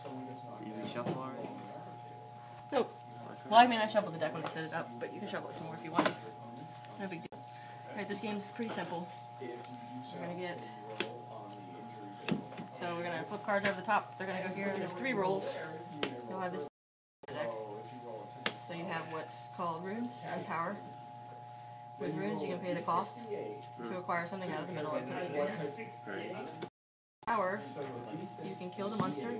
Did we shuffle already? Nope. Well, I mean, I shuffled the deck when I set it up, but you can shuffle it some more if you want. No big deal. Alright, this game's pretty simple. We're gonna get... So we're gonna flip cards over the top. They're gonna go here. There's 3 rolls. You'll have this deck. So you have what's called runes and power. With runes, you can pay the cost to acquire something out of the middle of the power. You can kill the monster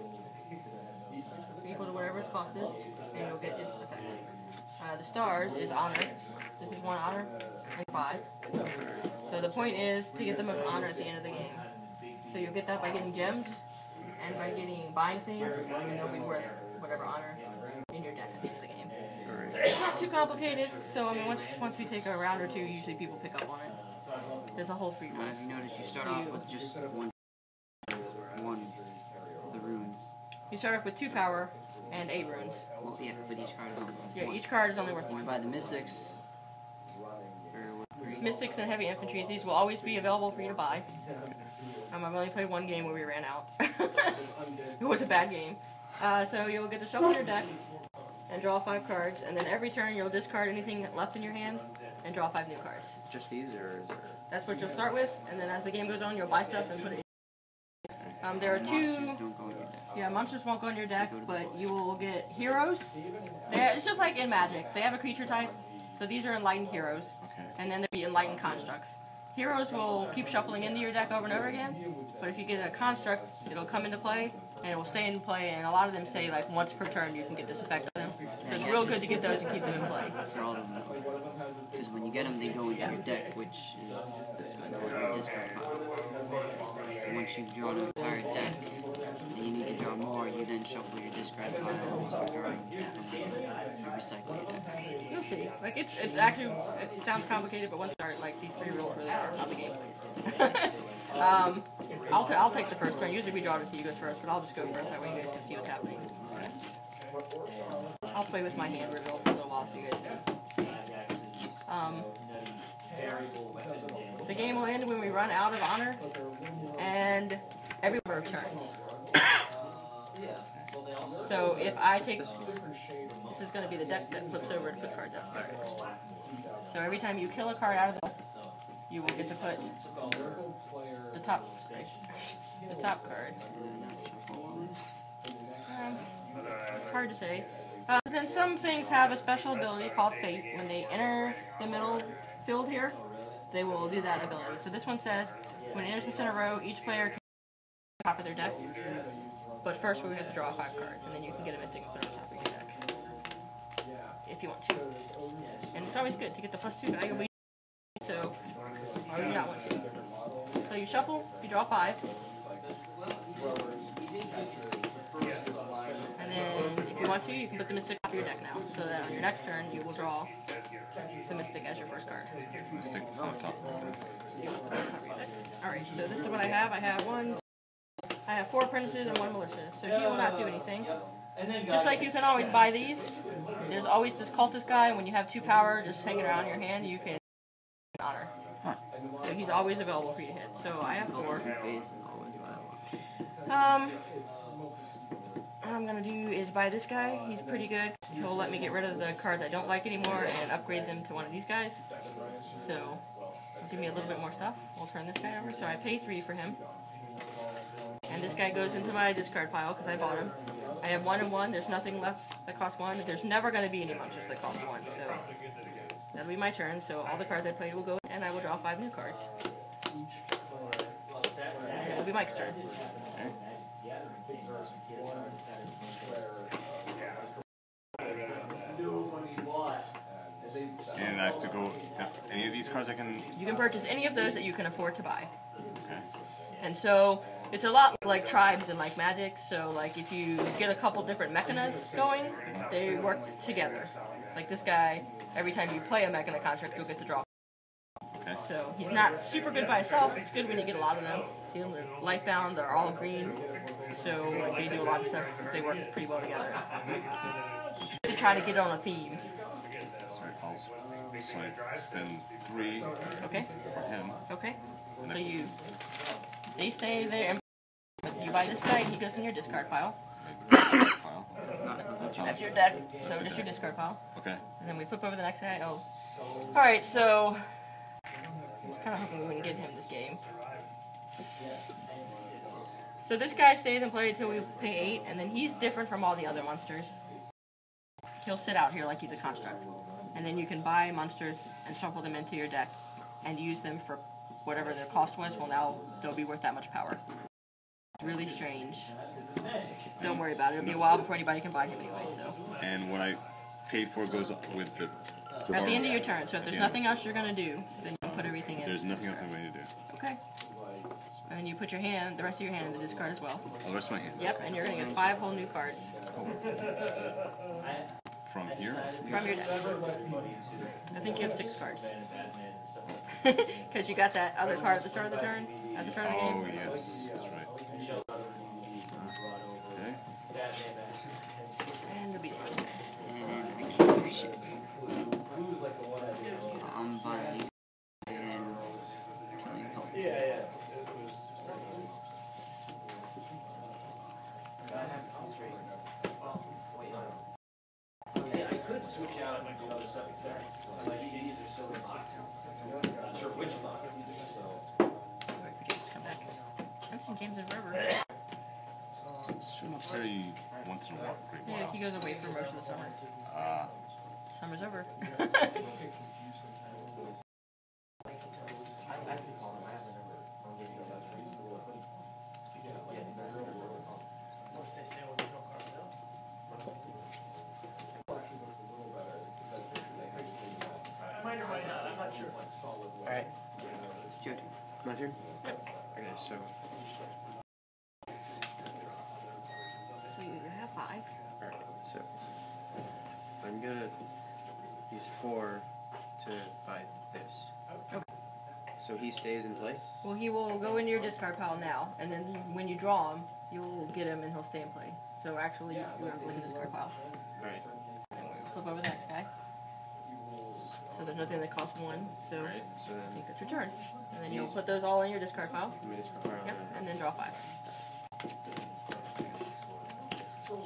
equal to whatever its cost is, and you'll get its effect. The stars is honor. This is 1 honor and 5. So the point is to get the most honor at the end of the game. So you'll get that by getting gems and by buying things, and they'll be worth whatever honor in your deck at the end of the game. It's not too complicated, so I mean once we take a round or 2, usually people pick up on it. There's a whole 3 rounds. As you notice, you start off with just one of the runes. You start off with 2 power and 8 runes. Well, yeah, but each card is only worth 1. Yeah, each card is only worth 1. You buy the mystics. Mystics and heavy infantries, these will always be available for you to buy. I've only played 1 game where we ran out. It was a bad game. So you'll get to shuffle your deck and draw 5 cards, and then every turn you'll discard anything left in your hand and draw 5 new cards. Just these, or is there... That's what you'll start with, and then as the game goes on, you'll buy stuff and put it in. There are 2... Monsters don't go in your deck. Yeah, monsters won't go in your deck, but you will get heroes. It's just like in Magic. They have a creature type, so these are enlightened heroes, and then there'll be enlightened constructs. Heroes will keep shuffling into your deck over and over again, but if you get a construct, it'll come into play, and it will stay in play, and a lot of them say like once per turn you can get this effect on them. So it's real good to get those and keep them in play. For all of them, because when you get them, they go into your deck, which is your discard pile. And once you've drawn an entire deck, and you need to draw more, you then shuffle your discard pile and start drawing from there. You recycle your deck. You'll see. Like it's actually, it sounds complicated, but once you start, like these 3 rules really are how the game plays. I'll take the first turn. Usually we draw to see who goes first, but I'll just go first. That way you guys can see what's happening. I'll play with my hand reveal for a little while so you guys can see. The game will end when we run out of honor, and every number of turns. So if I take... This is going to be the deck that flips over to put cards out first. So every time you kill a card out of the deck, you will get to put the top card. It's hard to say. Then some things have a special ability called Fate. When they enter the middle field here, they will do that ability. So this one says, when it enters the center row, each player can put the top of their deck. But first we have to draw 5 cards, and then you can get a mystic and put it on top of your deck. If you want to. And it's always good to get the +2 value. So why would you not want to? So you shuffle, you draw 5. And then if you want to, you can put the mystic on your deck now. So that on your next turn you will draw the mystic as your first card. Mystic on top. Alright, so this is what I have. I have 4 apprentices and 1 militia. So he will not do anything. Just like you can always buy these, there's always this cultist guy. When you have 2 power just hanging around your hand, you can honor. So he's always available for you to hit. So I have 4. What I'm going to do is buy this guy. He's pretty good. He'll let me get rid of the cards I don't like anymore and upgrade them to one of these guys. So he'll give me a little bit more stuff. We'll turn this guy over. So I pay 3 for him. And this guy goes into my discard pile because I bought him. I have 1 and 1. There's nothing left that costs 1. There's never going to be any monsters that cost 1. So that'll be my turn. So all the cards I played will go in, and I will draw 5 new cards. And it will be Mike's turn. And I have to go to any of these cards I can... You can purchase any of those that you can afford to buy. Okay. And so it's a lot like tribes and like Magic. So like if you get a couple different mechanas going, they work together. Like this guy, every time you play a mechana construct, you'll get to draw. Okay. So he's not super good by himself. It's good when you get a lot of them. Lifebound, they're all green. So like they do a lot of stuff. They work pretty well together. To try to get on a theme. So I spend 3 okay. for him. Okay. So they stay there. You buy this guy, and he goes in your discard pile. Discard pile. That's not a complete That's change. your deck, so just your discard pile. Okay. And then we flip over the next guy. Oh. Alright, so I was kind of hoping we wouldn't get him this game. So this guy stays in play until we pay 8, and then he's different from all the other monsters. He'll sit out here like he's a construct. And then you can buy monsters and shuffle them into your deck and use them for whatever their cost was. Well, now they'll be worth that much power. It's really strange. Don't worry about it. It'll be a while before anybody can buy him anyway, so. And what I paid for goes with the... At the end of your turn, so if there's nothing else you're going to do, then you can put everything in. There's nothing else I'm going to do. Okay. And then you put your hand, the rest of your hand in the discard as well. Oh, the rest of my hand. Yep, and you're going to get 5 whole new cards. From here? From your deck. I think you have 6 cards. Because you got that other card at the start of the turn, at the start of the game. Oh, yes. That's right. Okay. And the beat. And I can't do shit. I'm buying and killing cultists. I could switch out and do other stuff except so like you can use their silver boxes. Not sure which box. Just come back. I haven't seen James in forever. It's very once in a while. Great Yeah, while. he goes away for most of the summer. Summer's over. Alright, It's your turn. my turn? Yep. Okay, so So you have 5. alright, so I'm gonna use 4 to buy this. Okay. So he stays in play? Well, he will go into your discard pile now, and then when you draw him, you'll get him and he'll stay in play. So actually, you have to look at the discard pile. Alright. And we'll flip over the next guy. So there's nothing that costs 1, so Alright, so I then think that's your turn. And then you'll put those all in your discard pile. let me discard pile. Yep, and then draw 5.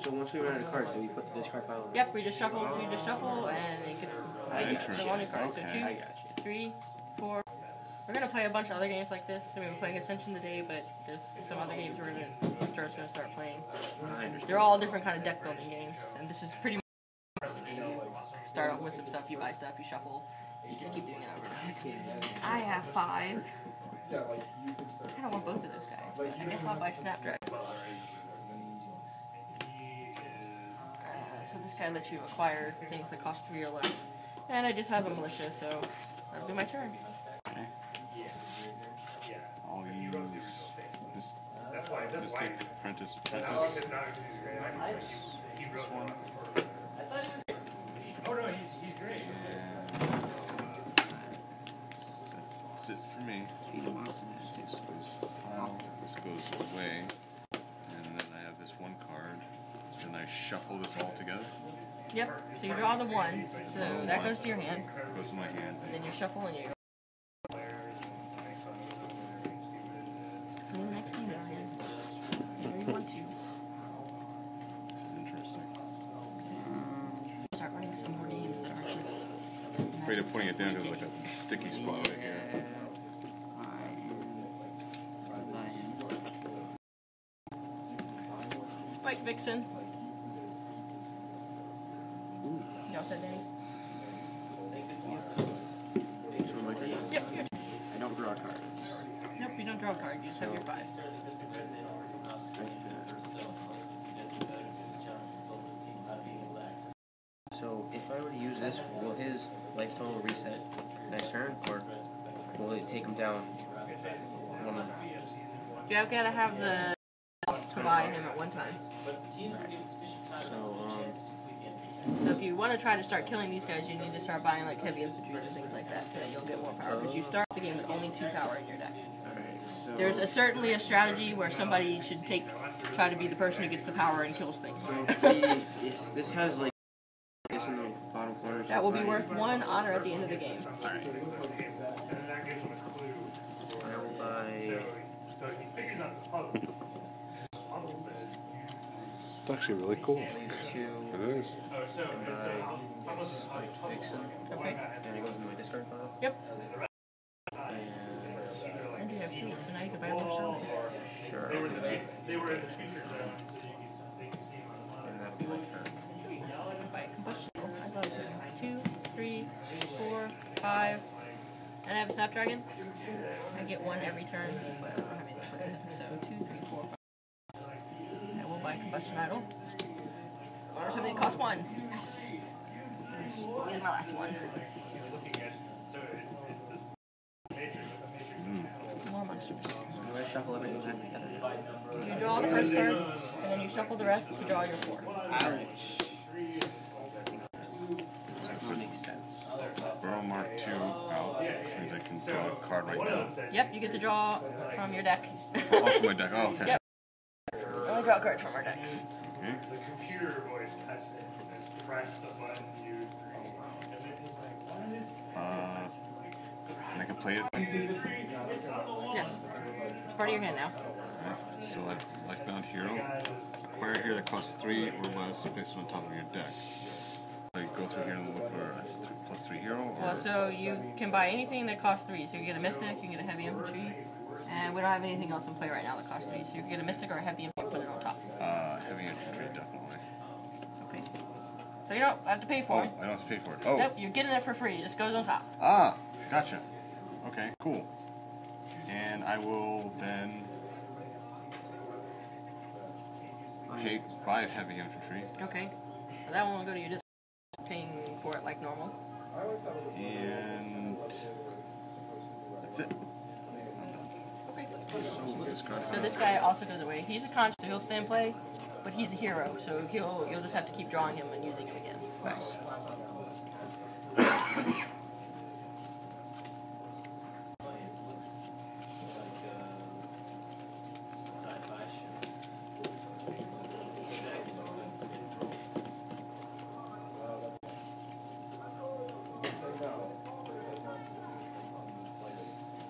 So once we run out of cards, do we put the discard pile in? Yep, we just shuffle, and it gets Interesting. the one new card. So Okay. 2, I got you. 3, 4. We're gonna play a bunch of other games like this. I mean, we're playing Ascension today, but there's some other games we're gonna start playing. I understand. They're all different kind of deck building games, and this is pretty much building games. Start off with some stuff, you buy stuff, you shuffle, you just keep doing it over and over. I have 5. I kind of want both of those guys, but I guess I'll buy Snapdragon. So this guy lets you acquire things that cost 3 or less. And I just have a militia, so that'll be my turn. Okay. I'll use this Mystic Apprentice. This one. Oh no, he's great. That's it for me. This goes away. And then I have this one card. So then I shuffle this all together. Yep, so you draw the 1, so that goes to your hand, Goes to my hand. and then you shuffle and you go. And the next game, Ryan. Where you want to. This is interesting. Start running some more games that aren't just. Afraid of putting it down to like a sticky spot right here. Spike Vixen. Y'all said Danny? So my turn? Yep, your turn. I don't draw a card. Nope, you don't draw a card, you just have your 5. So if I were to use this, will his life total reset next turn, or will it take him down one of them? You have got to have the to buy him at one time. So, So if you want to try to start killing these guys, you need to start buying like heavy infantry or things like that, so that you'll get more power. Because you start the game with only 2 power in your deck. alright, so... There's certainly a strategy where somebody should try to be the person who gets the power and kills things. So if this has like this in the bottom corner. That will be worth 1 honor at the end of the game. Alright. I will buy... So he's figured out the puzzle. Puzzle says It's actually really cool. These two. It is. Vixen. Okay. And it goes in my discard pile. Yep. And And you have 3, so now you can buy more shaman. sure. I'll do that. And that'll be my turn. Buy combustion. I love it. 2, 3, 4, 5. And I have a snapdragon. I get 1 every turn, but I don't have anything to play with it. So 2, 3, 4, 5. I will buy combustion idol. Or something that costs 1. Yes. Here's my last one. More monsters. So do I shuffle everything back together? You draw the first card, and then you shuffle the rest to draw your 4. Ouch. That makes sense. Burrow Mark 2 out. Which means I can draw a card right now. Yep, you get to draw from your deck. Oh, from my deck. Oh, okay. Yep. Only draw cards from our decks. Okay. The computer voice cuts it and press the button you And I can play it. Yes. It's part of your hand now. Okay. So I Lifebound Hero. Acquire here that costs 3 or less based on top of your deck. I go through here and look for a +3 hero? Or? Well, so you can buy anything that costs 3. So you can get a Mystic, you can get a Heavy Infantry, and we don't have anything else in play right now that costs 3. So you can get a Mystic or a Heavy Infantry, put it on top. Heavy Infantry, definitely. Okay. So you don't have to pay for it. I don't have to pay for it. Oh. Nope, you're getting it for free. It just goes on top. Ah, gotcha. Okay, cool. And I will then buy Heavy Infantry. Okay. So that one will go to your discount, paying for it like normal. And that's it. Okay. So discard. So this guy also goes away. He's a conch, so he'll stay and play, but he's a hero, so you'll just have to keep drawing him and using him again. Nice.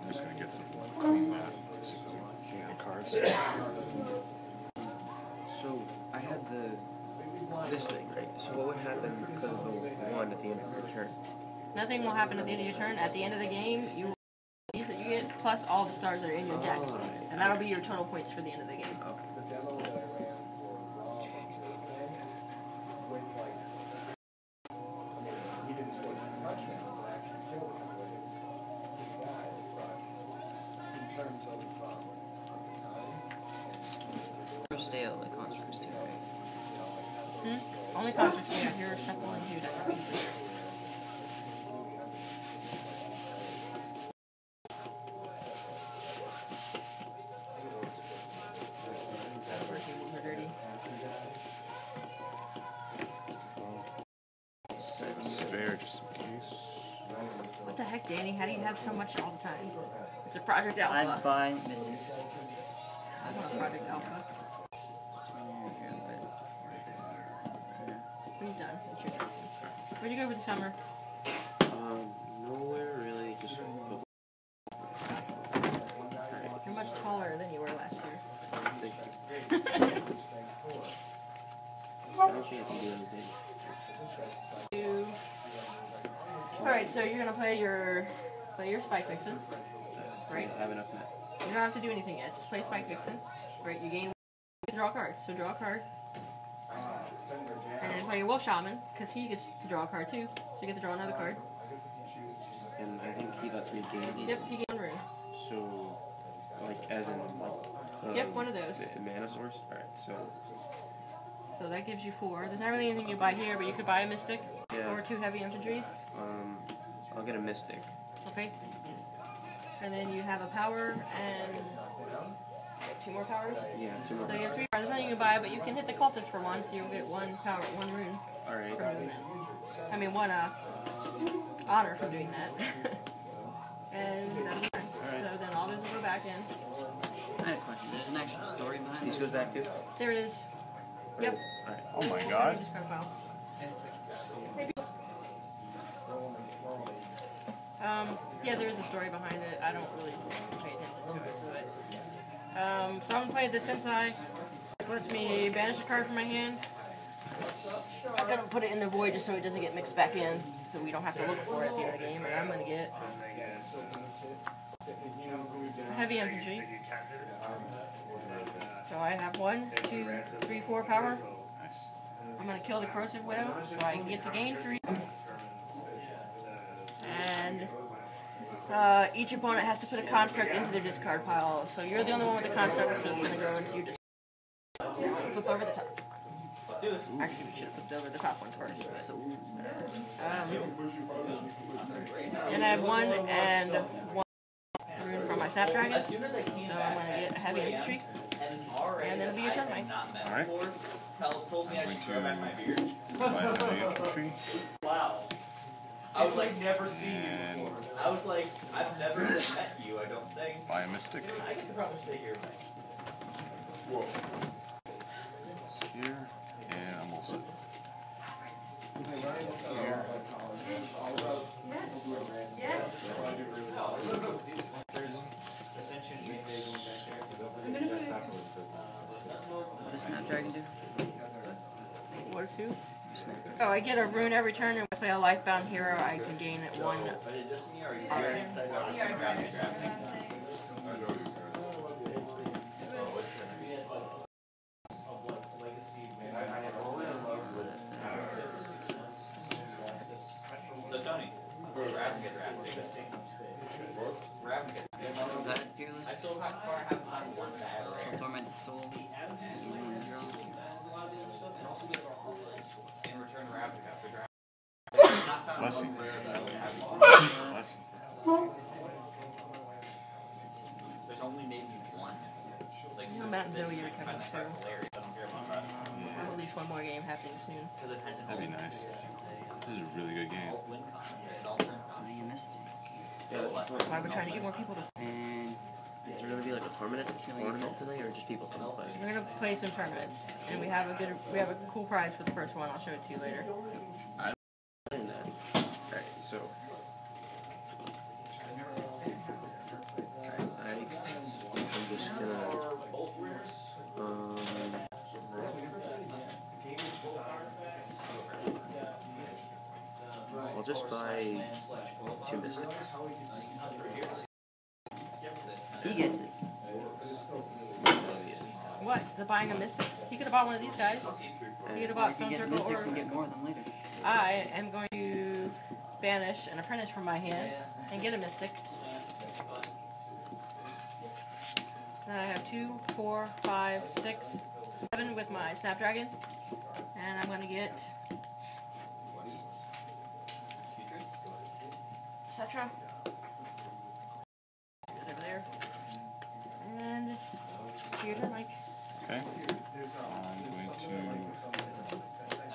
I'm just gonna get some clean that cards. So I had this thing, right? So what would happen because of the 1 at the end of your turn? Nothing will happen at the end of your turn. At the end of the game, you will these that you get plus all the stars that are in your deck, and that'll be your total points for the end of the game. Okay. They're stale, like constructs too, right? Only constructs, yeah, you're shuffling your deck. Dirty. Spare just in case. What the heck, Danny? How do you have so much all the time? It's a Project Alpha. I buy Mystics. I want a Project Alpha. What have you done? It's your turn. Where'd you go for the summer? Nowhere really, just You're much taller than you were last year. I don't think I can do anything. Alright, so you're gonna play your Spike Vixen. Right? I have enough net. You don't have to do anything yet. Just play Spike Vixen. Right? You gain to draw a card. So draw a card. And then play your Wolf Shaman, because he gets to draw a card too. So you get to draw another card. And I think he lets me gain. Yep, he gains 1 rune. So, like, as in, like... Yep, one of those. The mana source? Alright, so... So that gives you 4. There's not really anything you buy here, but you could buy a Mystic. Yeah. Or 2 Heavy Infantries. I'll get a Mystic. Okay. And then you have a power and 2 more powers. Yeah, 2 more. So you have 3 powers. There's nothing you can buy, but you can hit the cultist for 1, so you'll get 1 power, 1 rune. Alright. From doing that. I mean, 1 honor from doing that. And that'll be fine. So then all those will go back in. I have a question. There's an actual story behind These this. goes back too? There is. Yep. Alright. Oh my god. Discard pile. Yeah, there is a story behind it. I don't really pay attention to it, but so I'm gonna play the Sensei It lets me banish a card from my hand. I'm gonna put it in the void just so it doesn't get mixed back in, so we don't have to look for it at the end of the game. And I'm gonna get heavy infantry. So I have 1, 2, 3, 4 power. Nice. I'm gonna kill the corrosive widow so I can get to gain 3. And each opponent has to put a construct into their discard pile. So you're the only one with the construct, so it's gonna go into your discard. Flip over the top. Actually, we should have flipped over the top one first. So, and I have 1 and 1 rune from my Snapdragon. So I'm gonna get a heavy infantry. And then it'll be your turn, Mike. Alright. Told me I should grow back my beard. Buy heavy infantry. Wow. I was like, never seen you before. I was like, I've never met you, I don't think. Buy a mystic. I guess I probably should stay here. Whoa. Here. And I'm all set. Here. There's Ascension. What does Snapdragon do? What is who? Oh, I get a rune every turn, and if I play a lifebound hero, I can gain it 1. But it just me, or are you excited about drafting? So Tony, Ravnica drafting. Is that Fearless? I so far have on 1 bad rare. Tormented Soul? In return, Ravnica for draft. Not found Bless you. one rare that would have. Bless you. There's only maybe 1. Like, You know, Matt and Zoe are coming find that too. card hilarious. I don't care about that. I have at least 1 more game happening soon. Because it has an That'd be nice. This is a really good game. alt win con. It's an alternate con. Buy a Mystic. Why we're trying to get more people to. And Is there gonna be like a tournament tonight, or just people come play? We're gonna play some tournaments, and we have a cool prize for the first one. I'll show it to you later. Alright, so. I'm just gonna. I'll just buy 2 mystics. he gets it. What? The buying of mystics? He could have bought one of these guys. He could have Or bought you Stone can get Circle Mystics or. and get more of them later. I am going to banish an apprentice from my hand and get a mystic. Then I have 2, 4, 5, 6, 7 with my Snapdragon. And I'm going to get Cetra. Get it over there. And your turn, Mike. Okay. I'm going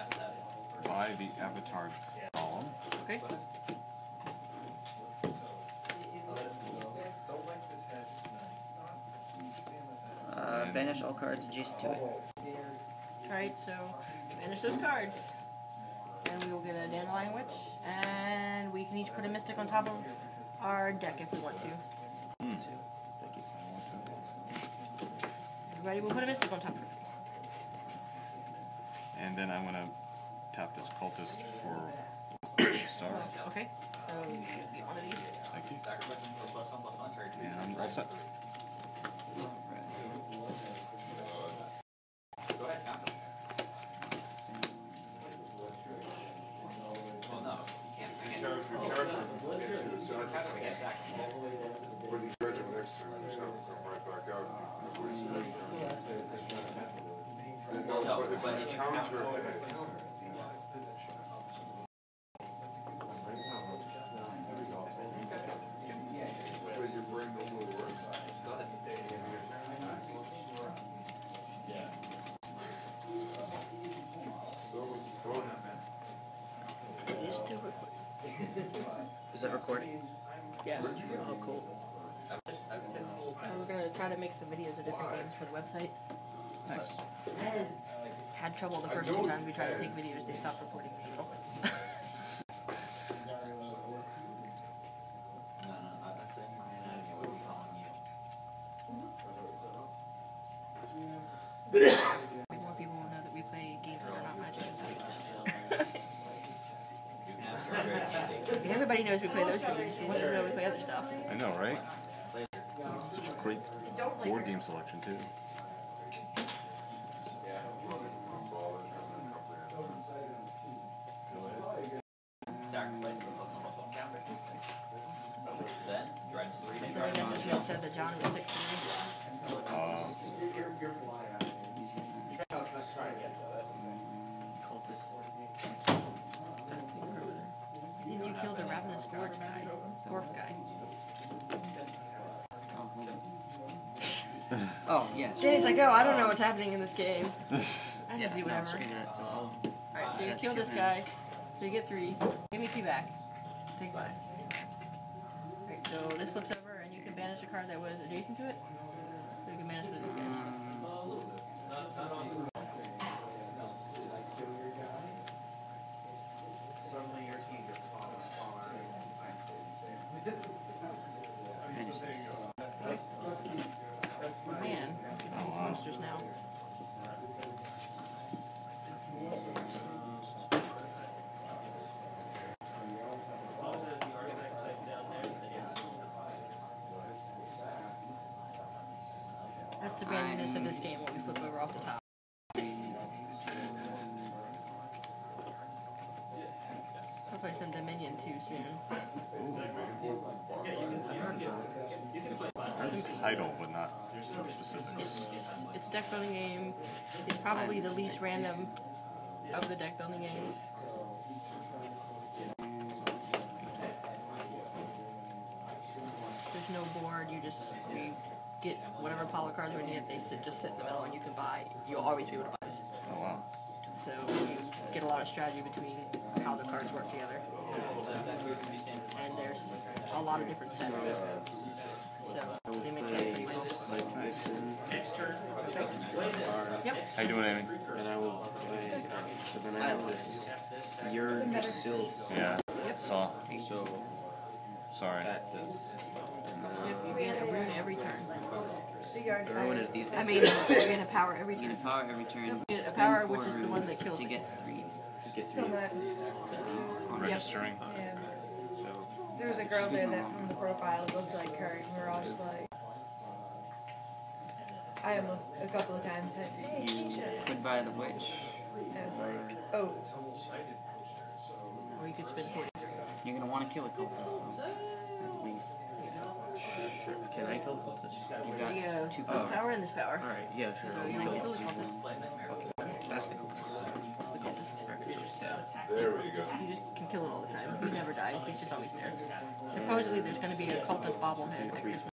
to buy the Avatar Golem. Okay. Banish all cards adjacent to it. Alright, so banish those cards. And we will get a Dandelion Witch. And we can each put a mystic on top of our deck if we want to. Everybody will put a mystic on top of it. And then I'm going to tap this cultist for star. Okay, so get one of these. Thank you. Sacrificing for +1/+1 trade. And I'm all set. Go ahead, count them. Well, no, you can't. I can't exactly. When he's ready next time, just have him come right back out. No, But if but you if you counter counter it, but your brain normally works. Go ahead. Is that recording? Yeah. Oh, cool. We're gonna try to make some videos of different games for the website. Nice. Had trouble the first 2 times we tried to take videos, they stopped recording. No, I'm saying my anatomy, what are we calling you? knows we play those games. We want him to know we play other stuff. I know, right? Such a great board game selection, too. So I guess Neil said that John was 6'3". And you killed a ravenous gorge guy, dwarf guy. Oh, yeah. Danny's like, oh, I don't know what's happening in this game. I Yeah, just do no, whatever. screw that, so I'll... Alright, so you kill this guy. So you get 3. Give me 2 back. Take 5. Alright, so this flips over and you can banish a card that was adjacent to it. So you can banish one of these guys. Man, these monsters now. That's the randomness of this game when we flip over off the top. I'll play some Dominion too soon. I heard the title, but not the specifics. It's a deck building game. It's probably the least random of the deck building games. There's no board. You get whatever pile of cards we need. They just sit in the middle, and you can buy. You'll always be able to buy those. Oh, wow. So you get a lot of strategy between how the cards work together. And there's a lot of different sets. So they make that pretty cool. Yep. How you doing, Amy? And I will play. So then I have this your Sills. Yeah. Yep. Saw. So Sorry. that does stuff. And Yep, you gain a rune every turn. the ruin is these I guys. mean, you gain a power every You get a turn. power every turn. You get a spend power, 4 which is the one that runes kills to it. get 3. Get Still three. not. Registering. Yeah. So There was a girl there that from the profile looked like her, and we were all just like. I almost a couple of times said, "Hey, Keisha." Goodbye the witch. I was like, "Oh." Or you could spend 40. You're gonna want to kill a cultist though. At least. sure. Can I kill the cultist? You There you go. got 2 This powers. power and this power. Alright, yeah, sure. So I'll you kill can kill it. the cultist. That's the cultist. It's the cultist. Alright, so stab. There we go. You just can kill it all the time. He never dies. He's just always there. Supposedly, there's going to be a cultist bobblehead at Christmas.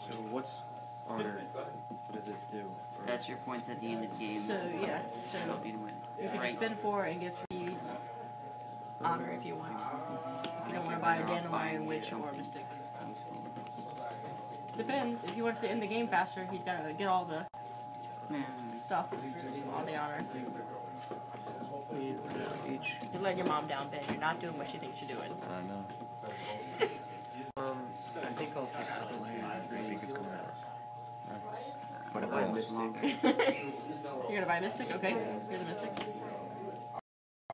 So what's honor? What does it do? Or- That's your points at the end of the game. So yeah, to so help you to win. you can just spend 4 and get 3 honor if you want. If you don't want to buy a dandelion, witch, or mystic. Depends. If you want to end the game faster, he's got to get all the stuff on the honor. Each. You're letting your mom down, Ben. You're not doing what she thinks you're doing. I know. I think I'll just I think it's going to work. But it I won't. missed it. You're gonna buy Mystic? Okay. Here's a Mystic.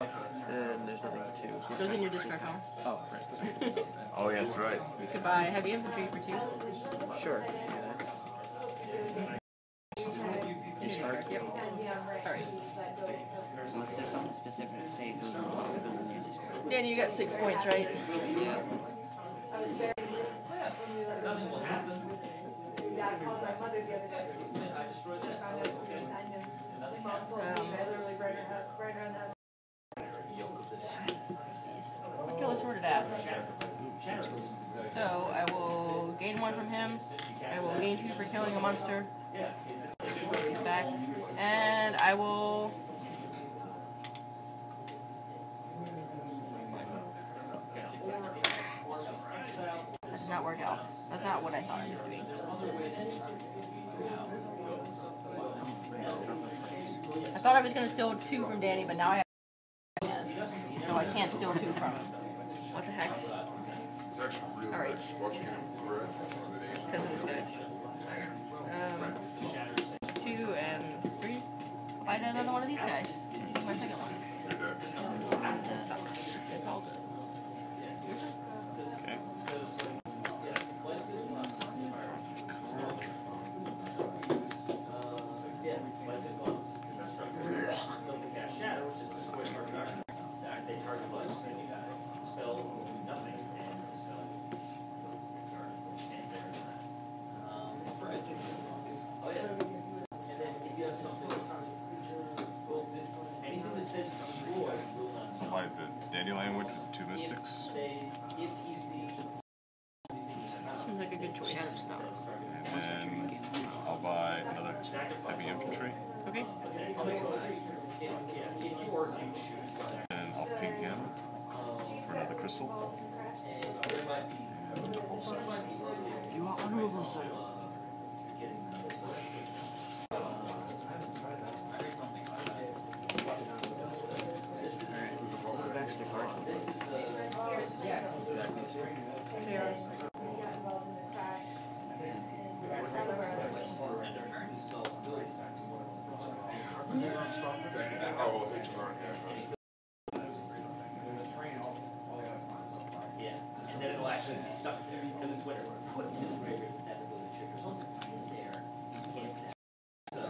And there's nothing to. Goes in your discard pile. Oh, right. Oh, yeah, that's right. You could buy Heavy Infantry for 2. Sure. Discard. Yep. Alright. Unless there's something specific to say, it goes in your discard. Danny, you got 6 points, right? Yeah. Yeah, I called my mother the other day. Found out that she signed him. My mom told me, I literally right around the house. Kill a sorted ass. So I will gain 1 from him. I will gain 2 for killing a monster. He's back. And I will. That did not work out. That's not what I thought it was doing. I thought I was going to steal 2 from Danny, but now I have. So I can't steal 2 from him. What the heck? It's actually really Alright. nice watching him thread on the nation. Because of this guy. 2 and 3. I'll buy another one of these guys. This is my second one. It's all good. Okay. I'll buy the Dandelion, which is 2 mystics. Seems like a good choice. Shadow Star. And then I'll buy another heavy infantry. Okay. And I'll ping him for another crystal. And also, You are honorable, sir. Oh, well, it's hard, Yeah, and then it'll actually be stuck there because it's winter. Put it in the graveyard and have it go to the triggers. Once it's not in there, you can't connect. So,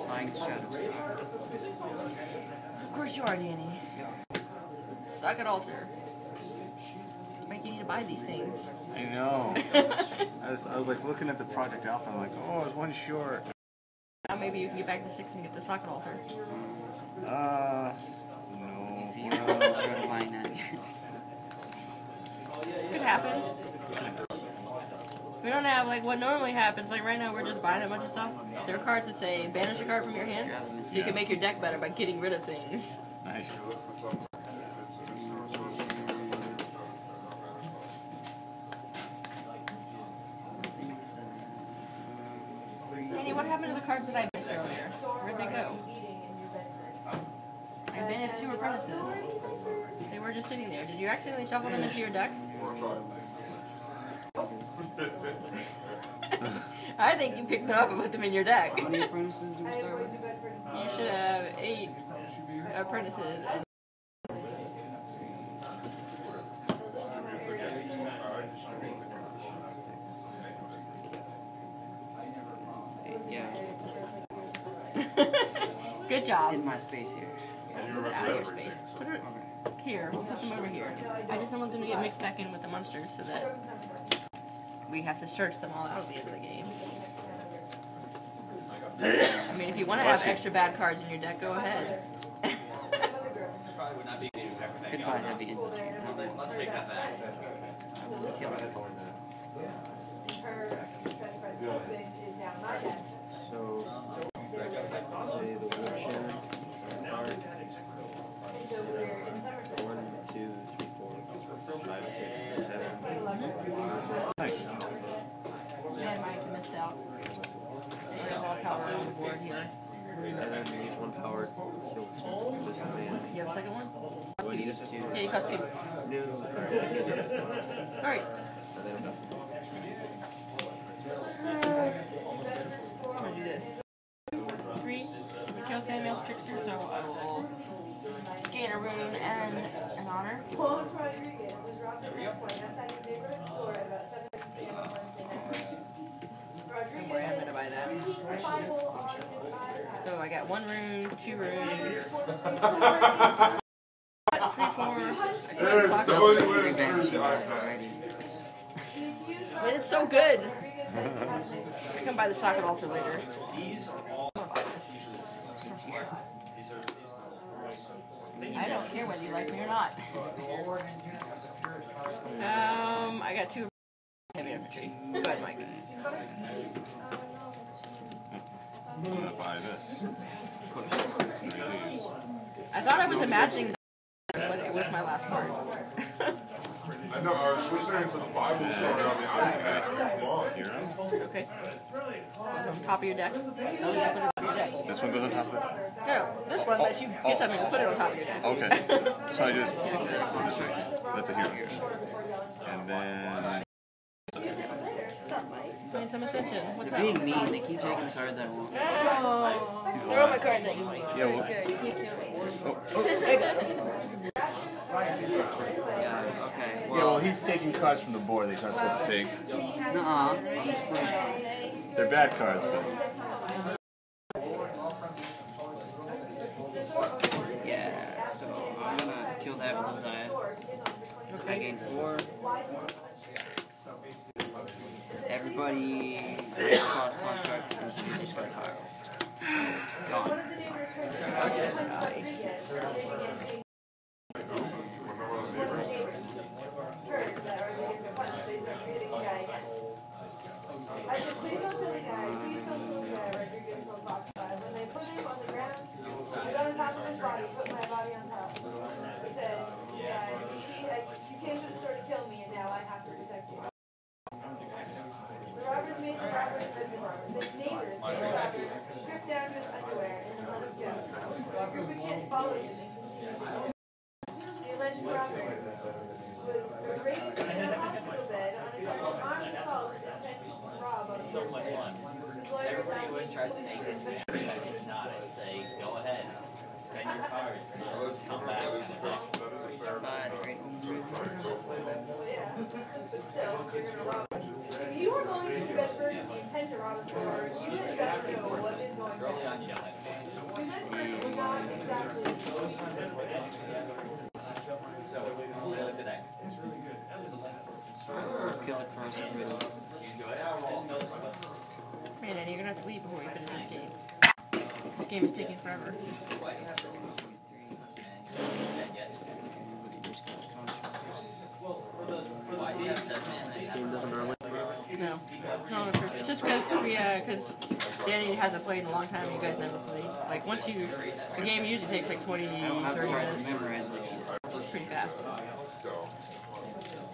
Buying Shadow Star. Of course you are, Danny. Suck it, altar. Might need to buy these things. I know. I was like looking at the Project Alpha. I'm like, oh, it's one short. Now maybe you can get back to 6 and get the socket altar. No. If you're not sure to buying that. Could happen. We don't have, like, what normally happens. Like, right now we're just buying a bunch of stuff. There are cards that say, banish a card from your hand. So you can make your deck better by getting rid of things. Nice. Danny, what happened to the cards that I banished earlier? Where'd they go? I banished 2 apprentices. They were just sitting there. Did you accidentally shuffle them into your deck? I think you picked them up and put them in your deck. How many apprentices do we start with? You should have 8 apprentices. And Yeah. good job. In my space here. Out of your space. Put it here. We'll put them over here. I just don't want them to get mixed back in with the monsters so that we have to search them all out at the end of the game. I mean, if you want to have extra bad cards in your deck, go ahead. probably would not be able to back Goodbye, out. heavy infantry. Let's take that back. Kill it. So, play the Warshare. Card. 1, 2, 3, 4, 5, 6, 7. Nice. Man, Mike missed out. They have all power on the board here. And then use 1 power, kill this man. You have a second one? Do I need this? Yeah, you cost 2. No. Alright. I'm gonna do this. 3. We kill Samuel's trickster, so I will gain a rune and an honor. Where am I gonna buy that? So I got 1 rune, 2 runes. 3, 4. There's the only way to Revenge do already. But it's so good. I can buy the socket altar later. I'm gonna buy this. I don't care whether you like me or not. I got 2 heavy infantry. Go ahead, Mike. I'm gonna buy this. I thought I was imagining that, but it was my last card. I know, I was listening to the Bible story on the iPad. Come on. Hero. Okay. On top of your deck. Put it on your deck. This one goes on top of it? No, this one lets you get something and put it on top of your deck. Okay. So I just this way. That's a hero. And then What's up, Mike? Playing some Ascension. What's They're up? being mean. They keep taking the cards I want. Oh, throw all my cards at you, Mike. yeah, well, Good. You keep doing it. Yeah, okay. yeah, well, he's taking cards from the board that he's not supposed to take. Nuh-uh. I'm just playing. They're bad cards, but Yeah, so I'm gonna kill that with Uzziah. I gain 4. Everybody race cost construct into your discard pile. Gone. I said, please don't kill the guy, please don't kill the guy, right, you're getting so toxic. When they put him on the ground, I got on top of his body, put my body on top. He said, yeah, you came to the store to kill me and now I have to protect you. The robbers made the robbers with the robbers. His neighbors made the robbers strip down to his underwear and let him go. A group of kids followed him. The alleged robber was raped in a hospital bed on a couple of armed assault attempts to rob on a So much fun. His lawyer Everybody found always him tries to police make it investigation. it's not. I say, go ahead, spend your card, come back. Yeah. But still, you're gonna rob him. If you were going to Bedford with the intent to rob a store, you had better know what is going Early on. on, you don't have to. New Bedford would not exactly. So, look at that. Kill it first. Man, Eddie, you're gonna have to leave before you finish this game. This game is taking forever. This game doesn't normally. No. No, it's just because Danny hasn't played in a long time, you guys never played. Like, once you, the game usually takes like 20, 30 I don't have the cards to minutes. memorize like you. It's pretty fast.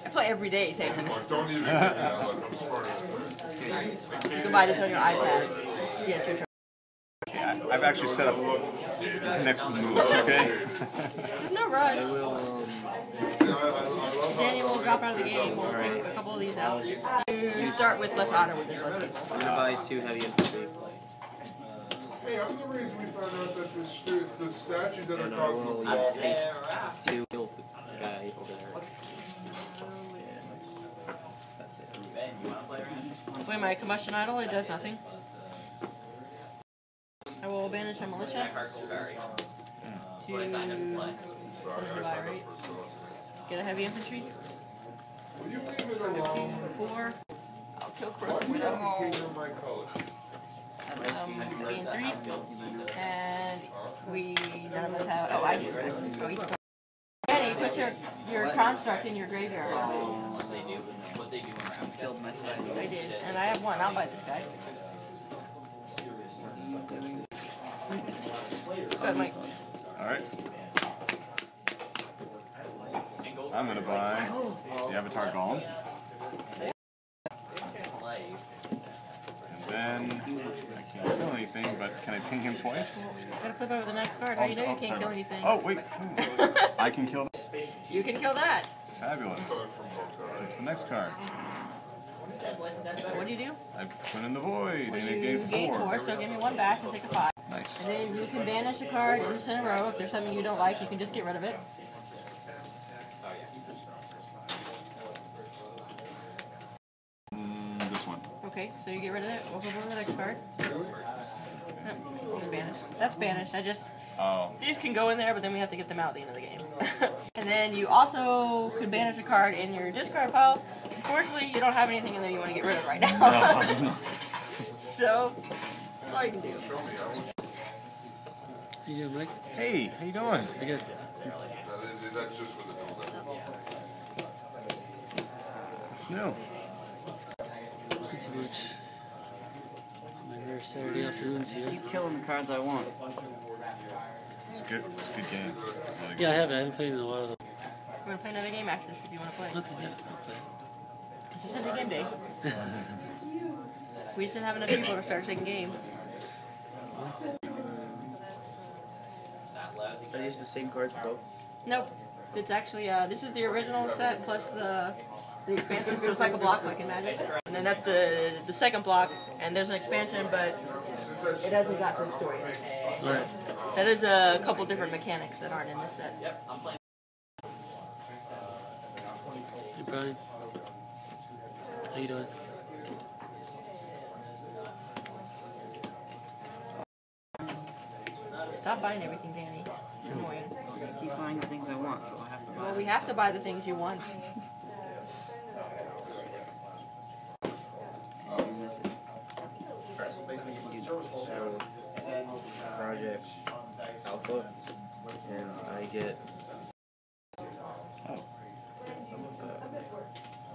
I play every day, it takes minutes. Don't even give me that, like, I'm starting. You can buy this on your iPad. Yeah, it's your turn. yeah, I've actually set up next moves, okay? There's no rush. See, I love Danny will drop out of the game. We'll take a couple of these out. You start with less honor with this list. I'm gonna buy 2 heavy infantry. Hey, I'm the reason we found out that it's the statues that are And I causing will the use problem. 2 kill the guy over there. That's it. Ben, you want to play around? Play my combustion idol, it does nothing. I will banish my militia to What I signed up to play. Sorry, I signed up for this. get a heavy infantry. Will you leave it alone? 4. I'll kill Why Cross. do we have to hear my colors? Gain 3. And we, none of us have, oh, I do. So each card. Danny, put your construct in your graveyard. What they do around. Killed my spider. I did. And I have 1, I'll buy this guy. Good, Mike. Alright. I'm gonna buy the Avatar Golem. And then I can't kill anything, but can I ping him twice? Gotta flip over the next card. How you know you can't kill anything? Oh, wait. I can kill this. You can kill that. Fabulous. Flip the next card. What do you do? I put in the void, and it You gave gain 4, 4. so give me 1 back and take a 5. Nice. And then you can banish a card in a row. If there's something you don't like, you can just get rid of it. This one. Okay, so you get rid of it. We'll flip over the next card. Yep, it's banished. That's banished. Oh. These can go in there, but then we have to get them out at the end of the game. And then you also could banish a card in your discard pile. Unfortunately, you don't have anything in there you want to get rid of right now. No. So, that's all you can do. How you doing, Mike? Hey, how you doing? I got That's just for the building. What's new? not so much. My rare Saturday afternoons here. Keep killing the cards I want. It's a good game. Really good. Yeah, I haven't played in a while. We're gonna play another game after this if you want to play. Okay, yeah, I'll play. It's just every game day. We just didn't have enough people to start taking game. Are these the same cards for both? Nope. It's actually, this is the original set plus the expansion, so it's like a block like in Magic. And then that's the second block, and there's an expansion, but it hasn't got to the story yet. Alright. Now there's a couple different mechanics that aren't in this set. Hey, Brian. How you doing? Stop buying everything, Danny. It's annoying. I keep buying the things I want, so I have to buy Well, we have to buy the things you want. and that's it. So, Project Alpha, and I get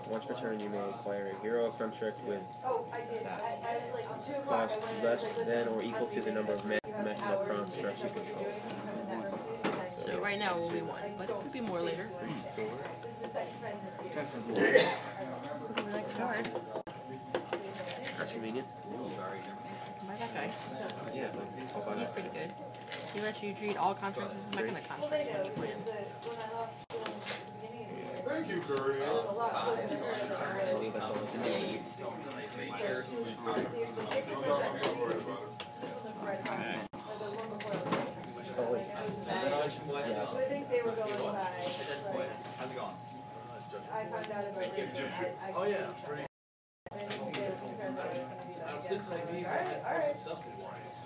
once per turn you may acquire a hero construct with cost less than or equal to the number of mana constructs you control. So right now it will be 1, but it could be more later. Try for gold. Look at the next card. That's convenient. Buy that guy. Yeah, I'll buy He's that. pretty good. He lets you treat all contracts as mechanic contracts when you play him. Thank you, Curry. I believe that's all it's in there. Oh, wait. I think they were going by. How's it going? I found out about it. Oh yeah, pretty. I think they were concerned that I was going to be like. Since like these, more successful ones.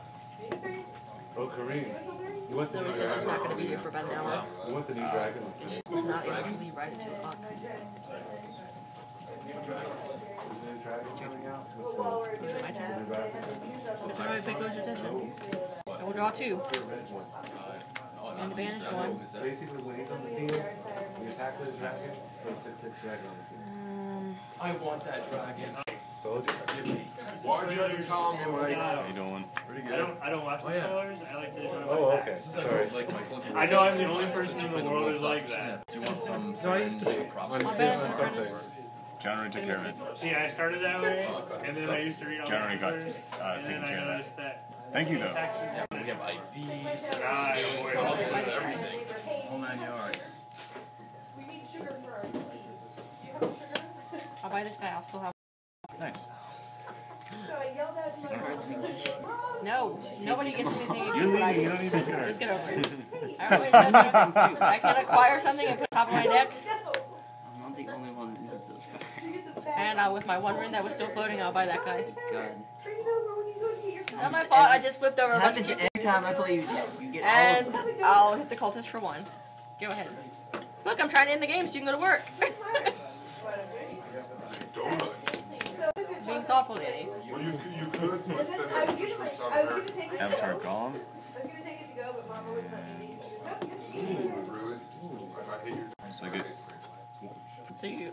Oh, Kareem. You want the The new reception's dragon? not going to be here for about an hour. You want the new dragon? It's not able to leave right at 2 o'clock. Is the new dragon coming out? While we're doing My that, turn. they had to use up Good to know if it goes your attention. I will draw 2. And advantage 1. Basically, when he's on the field, when you attack with his dragon, put a 6/6 dragon on the field. I want that dragon. Told you. Why'd you have Tom? How you doing? Pretty I good. don't watch the yeah. spoilers. I like to. Oh, okay. Sorry. I know I'm the only person in the world who's like that. Do you want some? No, I used to be. On something. John already took care of it. See, I started that way, and then I used to read all the John already got spoilers, and taken then I care of that. noticed that Thank you, though. taxes. We have IVs, Ah, I don't worry about it. colors, everything. Whole 9 yards. We need sugar for our. Do you have sugar? I'll buy this guy. I'll still have. Nice. So I yelled out to my mom. No, nobody gets anything You're except what I leaving. You get. don't need these Just cards. get over it. I always said nothing. I can acquire something and put it on top of my deck, I'm not the only one that needs those cards. and with my 1 rune that was still floating, I'll buy that guy. God. Bring it over when you go to get your Not my fault. I just flipped over This a bunch happens of every time I play you. You get all and of them. I'll hit the cultist for 1. Go ahead. Look, I'm trying to end the game so you can go to work. Being thoughtful, Danny. Well, you could put And then I was gonna take it to Avatar go. Golem. I was gonna take it to go, but Mama wouldn't let me. She said, "No, you have to eat it." Really? I hate your. So I get So you,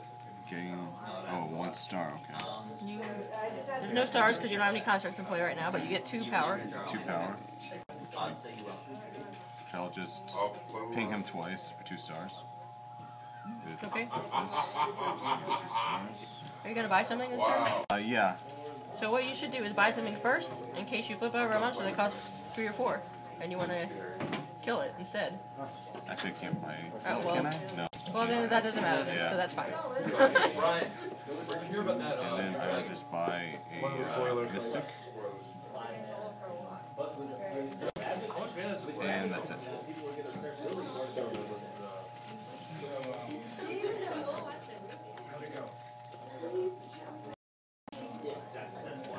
gain. Oh, 1 star. Okay. there's no stars because you don't have any constructs in play right now, but you get 2 power. 2 power. I'll just ping him twice for 2 stars. With Okay. this. 2 stars. Are you gonna buy something this turn? Yeah. So what you should do is buy something first in case you flip over a monster that costs 3 or 4, and you want to kill it instead. Actually, I can't buy. Oh, well. Can I? No. Well, then that doesn't matter then, Yeah. so that's fine. Brian, hear about that? And then I would just buy a Mystic. How much mana is it? And that's it.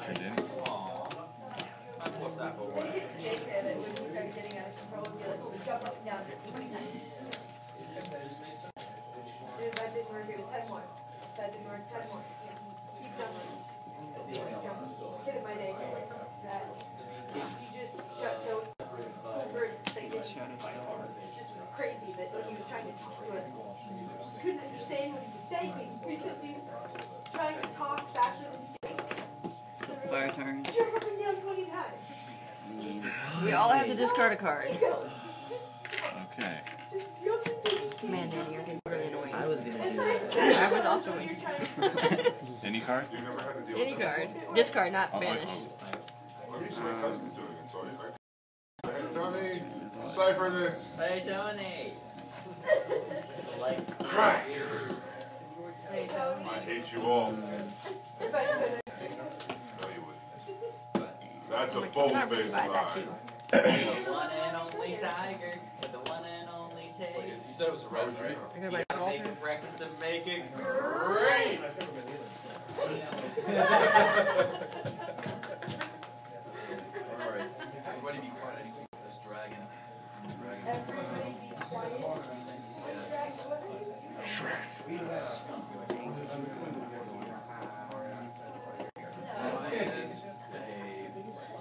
Turned in. They said that when we started getting out of control, we'd be like, "Oh, jump up and down 20 times." If that didn't work, it was 10 more. If that didn't work, 10 more. Keep jumping. Kid in my day. That you just shut those birds. They didn't. It's just crazy that when he was trying to teach to us, you couldn't understand what he was saying because he was trying to talk faster than he could. Fire target. Jump up and down 20 times. We all have to discard a card. Okay. Just jump and down. Man, Danny, you're getting really was gonna do that. I was also going to. Any card? Any card. Discard, not banish. Tony, decipher this. Hey, Tony. Crack. Hey, Tony. I hate you all. No, you wouldn't. That's a bold-faced lie. The one and only tiger. The one and only taste. You said it was a red, right? You're gonna buy a Make Walter? it breakfast to make it great. Alright. Everybody be quiet. I need to get this dragon. Everybody be quiet.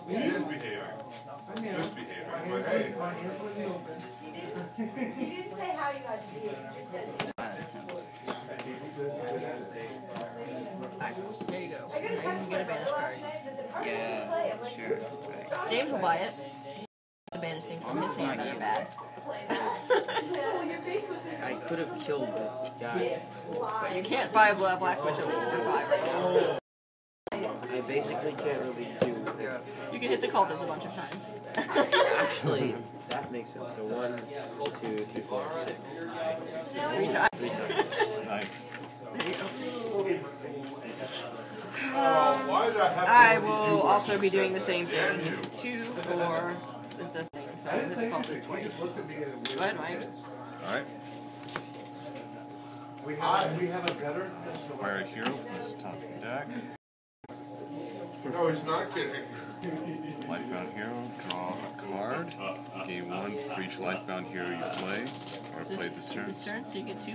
He is behaving. Misbehaving. But hey. He didn't say how you got to be. He just said. There you go. I got a Now you text can get a banish card. Does it hurt to Yeah, play? I'm like, sure. Right. James will buy it. The banish thing from his hand, that's bad. I could have killed the guy. But you can't buy a black witch for 5 right now. I basically can't really do. You can hit the cultist a bunch of times. Actually, that makes sense. So 1, 2, 3, 4, 6. 3 times. 3 times. Nice. There you go. Why did I have to I leave will you also when be she doing the said same that? thing. Damn you. 2, 4 is this thing. So I'll hit the cultist twice. Go ahead, Mike. Alright. We have a gutter. Acquire a hero from this top of your deck. No, he's not kidding. Lifebound hero, draw a card. Gain 1 for each lifebound hero you play, or play this turn. This turn, so you get 2.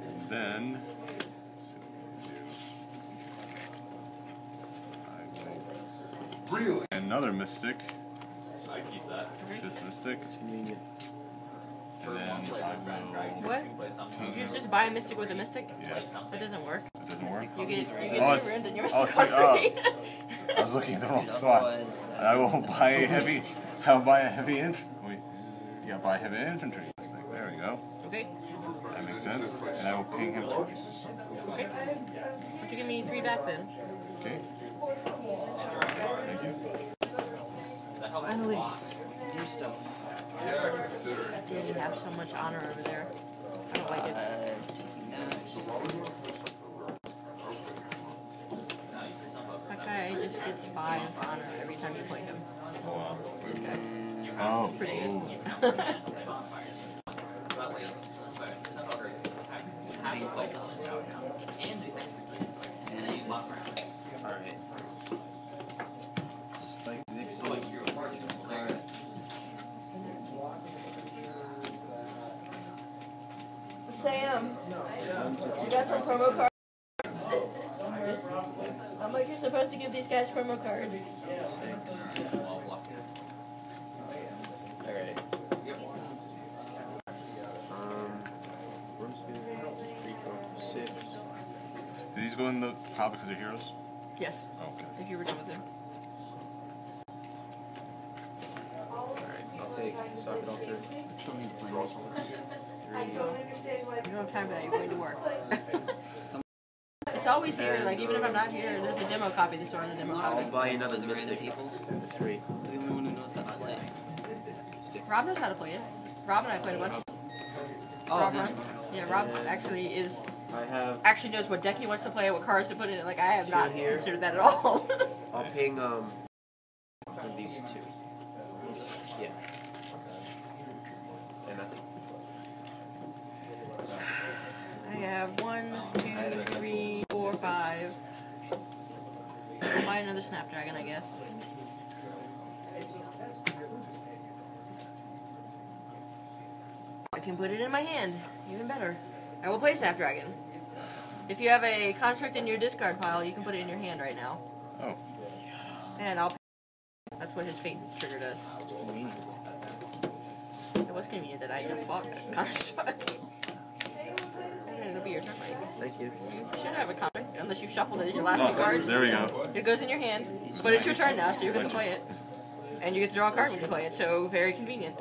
And then I will Really? another mystic. I keep that. This mystic. Convenient. And then I will What? You just buy a mystic with a mystic? yeah. That doesn't work. It doesn't work. You get 2 it's- runes and your oh, mystic costs it's 3. I was looking at the wrong spot. I will buy a heavy. I'll buy a heavy infantry. Yeah, buy a heavy infantry mystic. There we go. Okay. That makes sense. And I will ping him twice. Okay. So you give me 3 back then. Okay. Thank you. Finally, do stuff. Yeah, consider it. Did you have so much honor over there? I don't like it. Taking that. That guy just gets 5 honor every time you play him. Oh wow. This guy. Oh. Pretty Ooh. good. Having cultists. Alright. Spike Vixen. Sam, you got some promo cards? I'm like, you're supposed to give these guys promo cards. Alright. 1, 2, 3, 4, 6. Did these go in the pile because they're heroes? Yes. Oh, okay. If you were done with him. Alright, I'll take socket altar. Still need to play I don't understand why. You don't have time for that, you're going to work. Some It's always here, like even if I'm not here, there's a demo copy of the store and a demo I'll copy. buy another the random mystic. people. 3. The only one who knows how to play. Rob knows how to play it. Rob and I played a bunch. Oh, Rob him. run. Yeah, Rob actually I have. knows what deck he wants to play, what cards to put in it. Like I have not Here. considered that at all. I'll ping for these 2. Yeah. And that's it. I have 1, 2, 3, 4, 5. I'll buy another Snapdragon, I guess. I can put it in my hand, even better. I will play Snapdragon. If you have a construct in your discard pile, you can put it in your hand right now. Oh. And I'll. That's what his fate trigger does. It was convenient that I just bought a construct. And it'll be your turn, Mike. Thank you. You should have a construct, unless you shuffled it as your last 2 cards. There we go. It goes in your hand, but it's your turn now, so you get to play it. And you get to draw a card when you play it, so very convenient.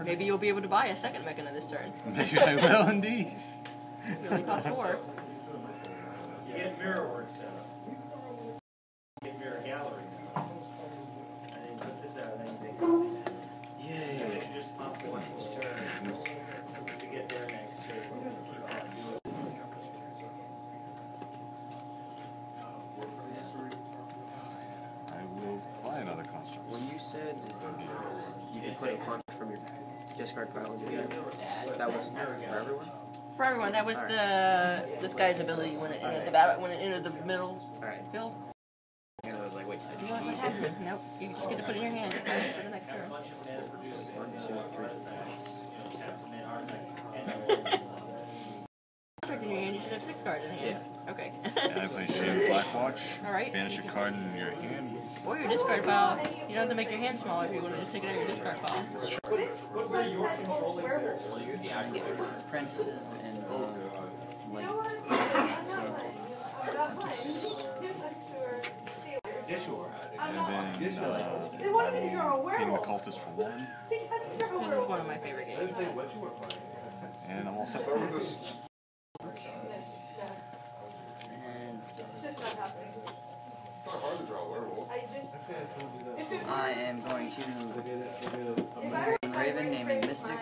Maybe you'll be able to buy a second Mechana this turn. Maybe I will indeed. It only costs 4. You get mirror work set up. You get mirror gallery. And then you put this out, and then you take copies. Yay. And then you just pop one each turn to get their next turn. Just keep on doing it. I will buy another construct. When you said you could put a construct from your discard pile into your that was for everyone? For everyone, that was this guy's ability when it entered the battle, when it entered the middle field. And I was like, wait, You know what's happening? Nope. You just get to put it in your hand for the next turn. 1, 2, 3. Construct in your hand, you should have 6 cards in hand. Yeah. Okay. And I play Shade Blackwatch. Alright. Banish a card in your hand. Or your discard pile. You don't have to make your hand smaller if you want to just take it out of your discard pile. Apprentices and like And then They wanted me to draw a King the werewolf. Cultist for 1. This is one of my favorite games. And I'm all set. and stuff. It's just not happening. It's not hard to draw a werewolf. I am going to Raven, naming Mystic.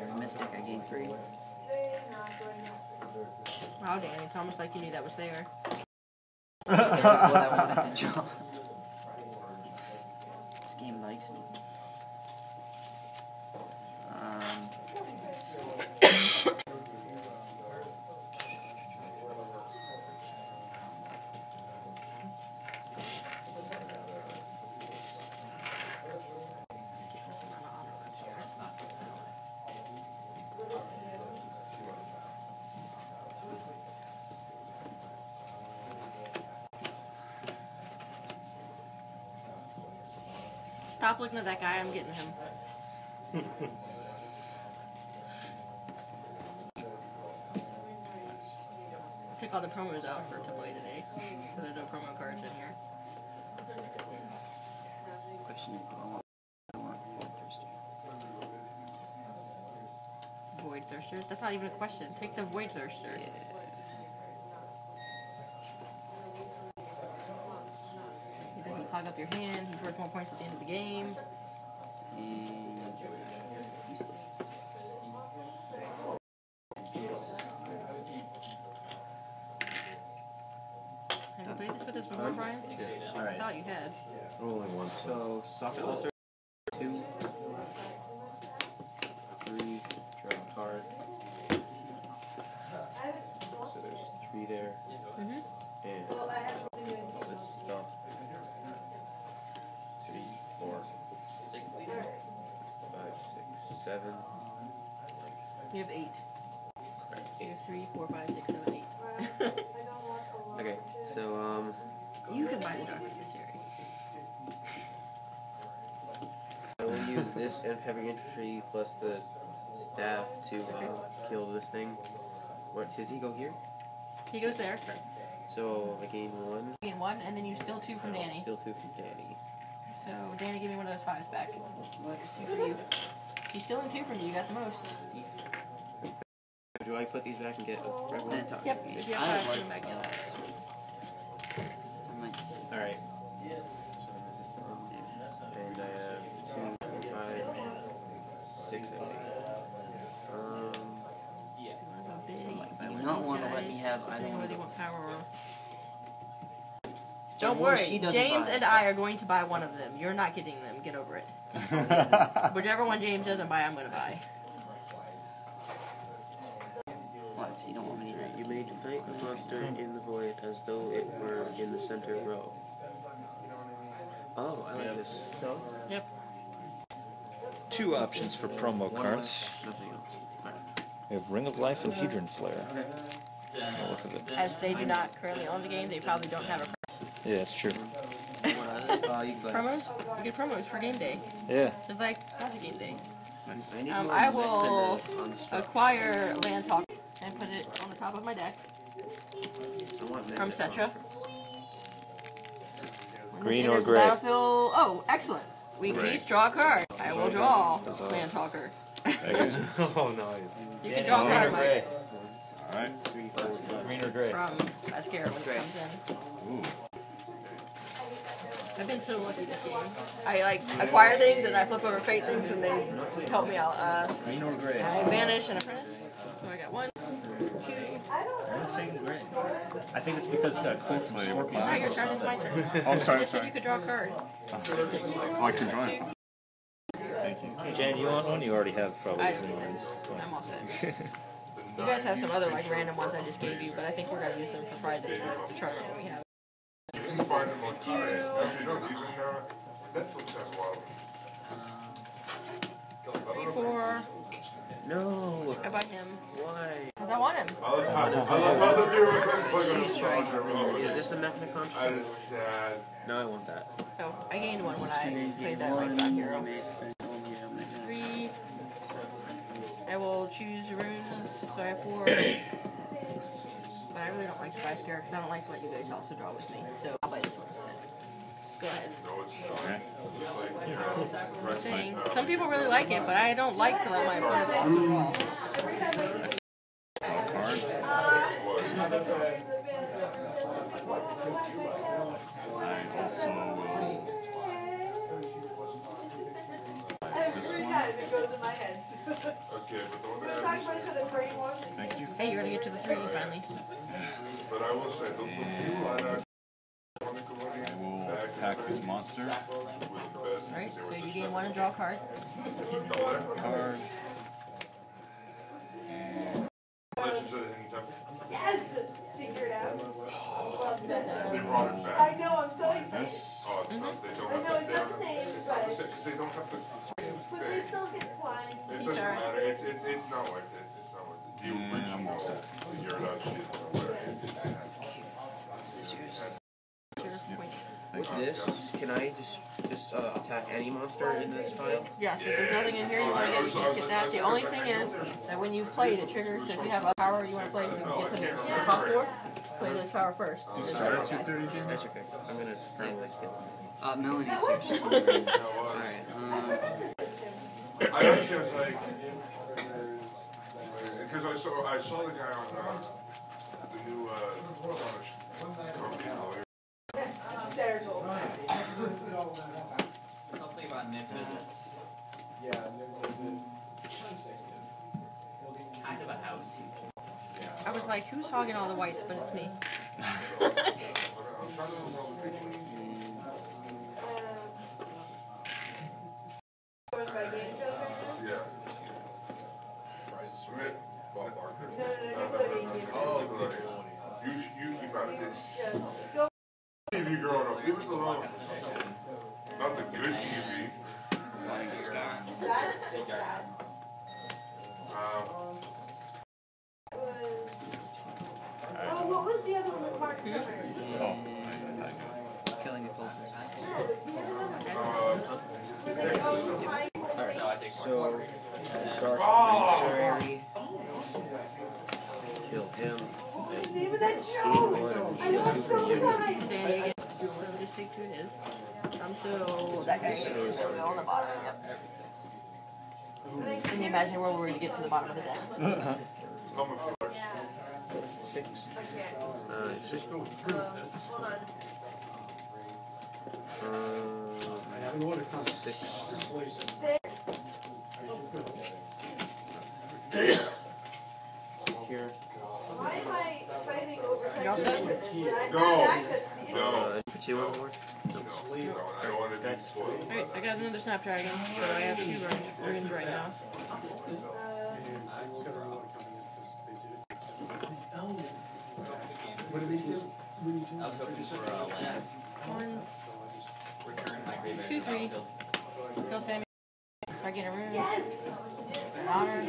It's a Mystic, I gain 3. Wow, Danny, it's almost like you knew that was there. That was what I wanted to draw. This game likes me. Stop looking at that guy, I'm getting him. Took all the promos out for AAA today, so there's no promo cards in here. Question is, do I want Void Thirster? Void Thirster? That's not even a question. Take the Void Thirster. Yeah. He doesn't clog up your hand, he's worth more points at the end of the game. And useless. Have you played this with us before, Brian? I Alright. thought you had. Only one. So, Socket Altar, 2, 3, draw a card. So there's 3 there. Mm-hmm. And all this stuff. 3, 4, 5, 6, 7. You have 8. Correct. You have 3, 4, 5, 6, 7, 8. Okay, so, You can buy the Dark Adversary. I will use this heavy infantry plus the staff to kill this thing. What, does he go here? He goes there. So I gain 1. You gain 1, and then you steal 2 from Danny. Still 2 from Danny. So, Danny, give me one of those 5s back. What? Two for you. He's stealing 2 from you, you got the most. Do I put these back and get a red one? Then talk. Yep, if you I have 5, don't put them like back in. blocks. I might just. Alright. So this is done. And I have 2, 4, 5, 6, and 8. You do not want to let me have either one of Whether you want those. power or... Don't Don't worry, worry, she doesn't James buy it. and I are going to buy one of them. You're not getting them. Get over it. Whichever one James doesn't buy, I'm going to buy. What? You don't want me to. You may defeat a monster in the void as though it were in the center row. Oh, I like this. Yep. 2 options for promo cards. Nothing else. We have Ring of Life and Hedron Flare. I'll look at it. As they do not currently own the game, they probably don't have a Yeah, it's true. You can go ahead. promos. You get promos for game day. Yeah. Just like Magic game day. I need more I than will on the stuff. acquire Land Talk and put it on the top of my deck I want from Cetra. Green or gray? Battlefield. Oh, excellent. We can each draw a card. I will draw Land Talker. Oh, nice. You can draw a card, Mike. Alright. Green or gray? From Mascara when it comes in. Ooh. I've been so lucky this game. I like acquire things and I flip over fate things and they help me out. Green or gray? I banish an apprentice. So I got 1, 2. I'm saying gray. I think it's because it's got a clue from Scorpion. Oh, your turn is my turn. Oh, I'm sorry, I said you could draw a card. Oh, I can draw it. Thank you. Jan, you want one? You already have probably. I don't need them. I'm all set. You guys have some other like random ones I just gave you, but I think we're gonna use them for Friday for the tournament we have. You can find them on Actually, no, even Netflix has a lot of them. 3, 4. No. I buy him. Why? Because I want him. I love how the two of them play on the side. Is this a Mechanic That contract? is sad. No, I want that. Oh, I gained one when I played that like Battleground hero. 3. I will choose runes, so I have 4. But I really don't like to buy Scare because I don't like to let you guys also draw with me. So I'll buy this one instead. Go ahead. Okay. Just saying. Some people really like it, but I don't like to let my opponents also draw. Card. I also will. This one. Okay, but the one that has this, Thank you. Hey, you're gonna get to the 3 finally. but I will say, the few I I will attack this monster. Alright, so you gain 1 and draw a card. Card. Yes! Figure it out. Love that. They brought it back. I know, I'm so excited. This. Oh, it's not, they don't I know, have it's to, not the same, it's not the but, same, because they don't have to, but they still get slimed. it doesn't matter, it's not worth it, it's not worth it. You And I'm all set. You're not, she's not worth it. This, can I just attack any monster in this pile? Yeah, so if there's nothing in here you want to get, you can get that. The only thing is that when you've played, it triggers. So if you have a power you want to play, so you can get some cost 4, play this power first. Start at 2:30, dude. That's okay. I'm gonna probably skip. Melanie's here. She's wondering. Alright, I actually was like, because I saw the guy on the new Something about nip visits. Kind of a house. I was like, who's hogging all the whites? But it's me. Yeah. Smith. You keep out of this. TV growing up, leave us alone. Not the good TV. Oh, what was the other one with Mark Summers? killing a cultist. Alright, so Dark Emissary. Kill him. What's the name of that show? I watched so many. Okay, so just take 2 of his. So that guy is going to go on the bottom. Yep. Can you imagine where we're going to get to the bottom of the deck? That's 6. 6. Hold on. 6. Here. Why am I fighting over Y'all such set? No. For 2 on the board? No, I don't want to be spoiled. Alright, I got another Snapdragon, so I have 2 runes right now. I was hoping for a land. 1, Return my graveyard. 2, 3. Kill Sammy. If I get a rune. Yes! An honor.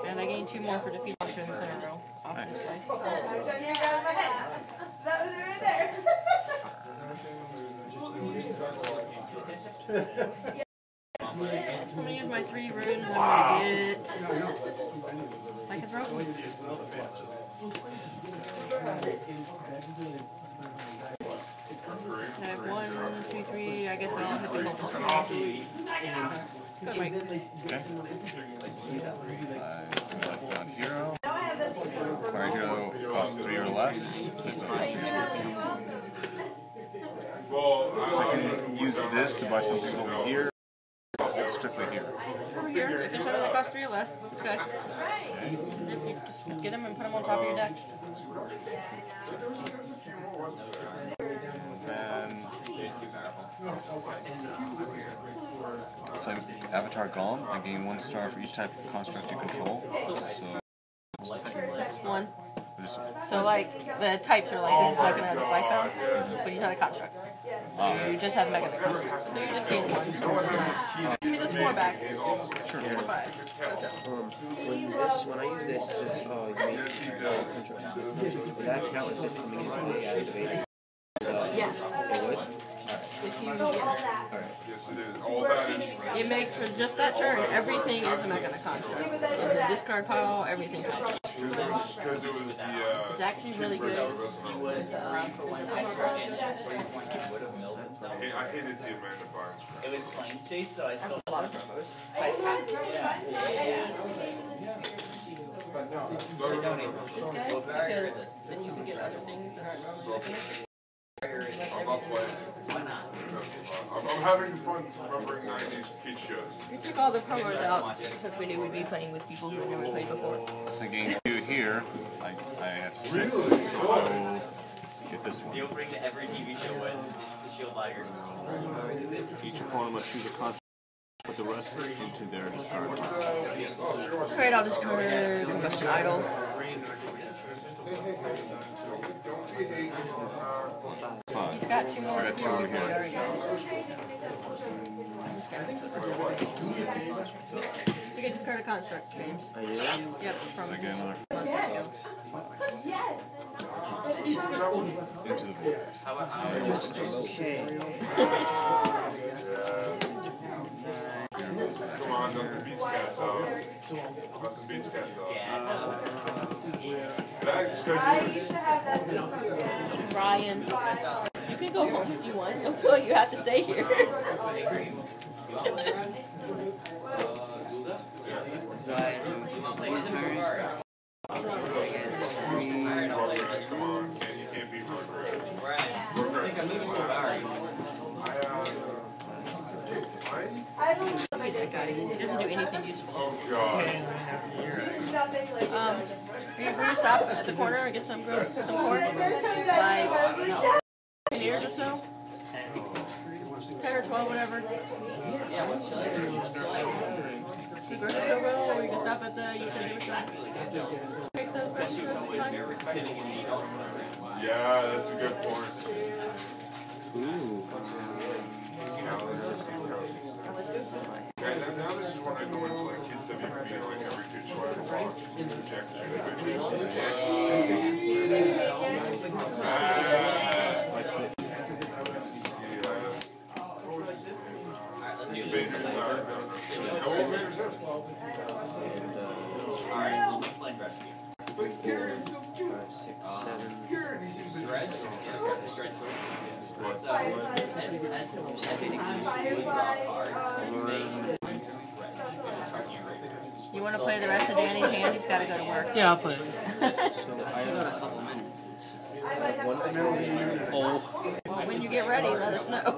And I gain 2 more for defeat monster in the center row. Off this guy. I'm trying to figure out my hat. That was it right there. I'm gonna use my 3 runes. I'm gonna get. Like a throw. I have 1, 2, 3. I guess I'll hit the multiple. Good, Mike. Okay. Battleground hero. Acquire hero costs 3 or less. So I can use this to buy something over here. It's strictly here. Over here, if there's something that costs 3 or less, this guy. Okay. Just get him and put him on top of your deck. Then play Avatar Golem. I gain 1 star for each type of construct you control. So 1. just So like the types are like this is like another Cyclone, but he's not a construct. You just have Mega Construct. So you just gain 1. Give me this 4 back. sure. 5. When I use this, it says, oh, you made construction. Would that count as this coming in when they activate? Yes. It would? If you, Yes, it is. All that is. it makes for just that turn, everything is a Mega Construct. In the discard pile, everything counts. Because it was the. It's actually really good. I hated the Amanda Bynes. It was plain space, so I still A lot of promos. This guy, because then you can get other things that aren't. I'm not playing. I'm having fun remembering 90s kid shows. We took all the promos out since we knew we'd be playing with people who had never played before. So game 2 here, I have 6, so I will get this one. You'll bring to every TV show with the shield liger. Each opponent must choose a construct, put the rest into their discard. Alright, I'll discard Combustion Idol. Fine. He's got 2 more. I got 2 over here. There we go. This guy. You can discard a construct, James. I do? Yep, from So I get another Yes. into the void. Come on, nothing beats cat dog. Nothing beats cat dog. That's I because used to have that system. Brian. You can go home if you want. Don't feel like you have to stay here. So I do 1 turn. Come on, you can't beat I have a little bit That guy. He doesn't do anything useful. Oh god. nothing like Are you going to stop at the corner and get some corn? Like 10 years or so? 10 or 12, whatever. You grow so well, or you can stop at the utility shop. Take the Yeah, that's a good point. And now this is when I go into like kids WB, like every kid show I ever watched. But Gary's so cute. 5, 6, 7. Gary, he seems to You want to play the rest of Danny's hand? He's got to go to work. Yeah, I'll play it. So I have a couple minutes. Oh. Well, when you get ready, let us know.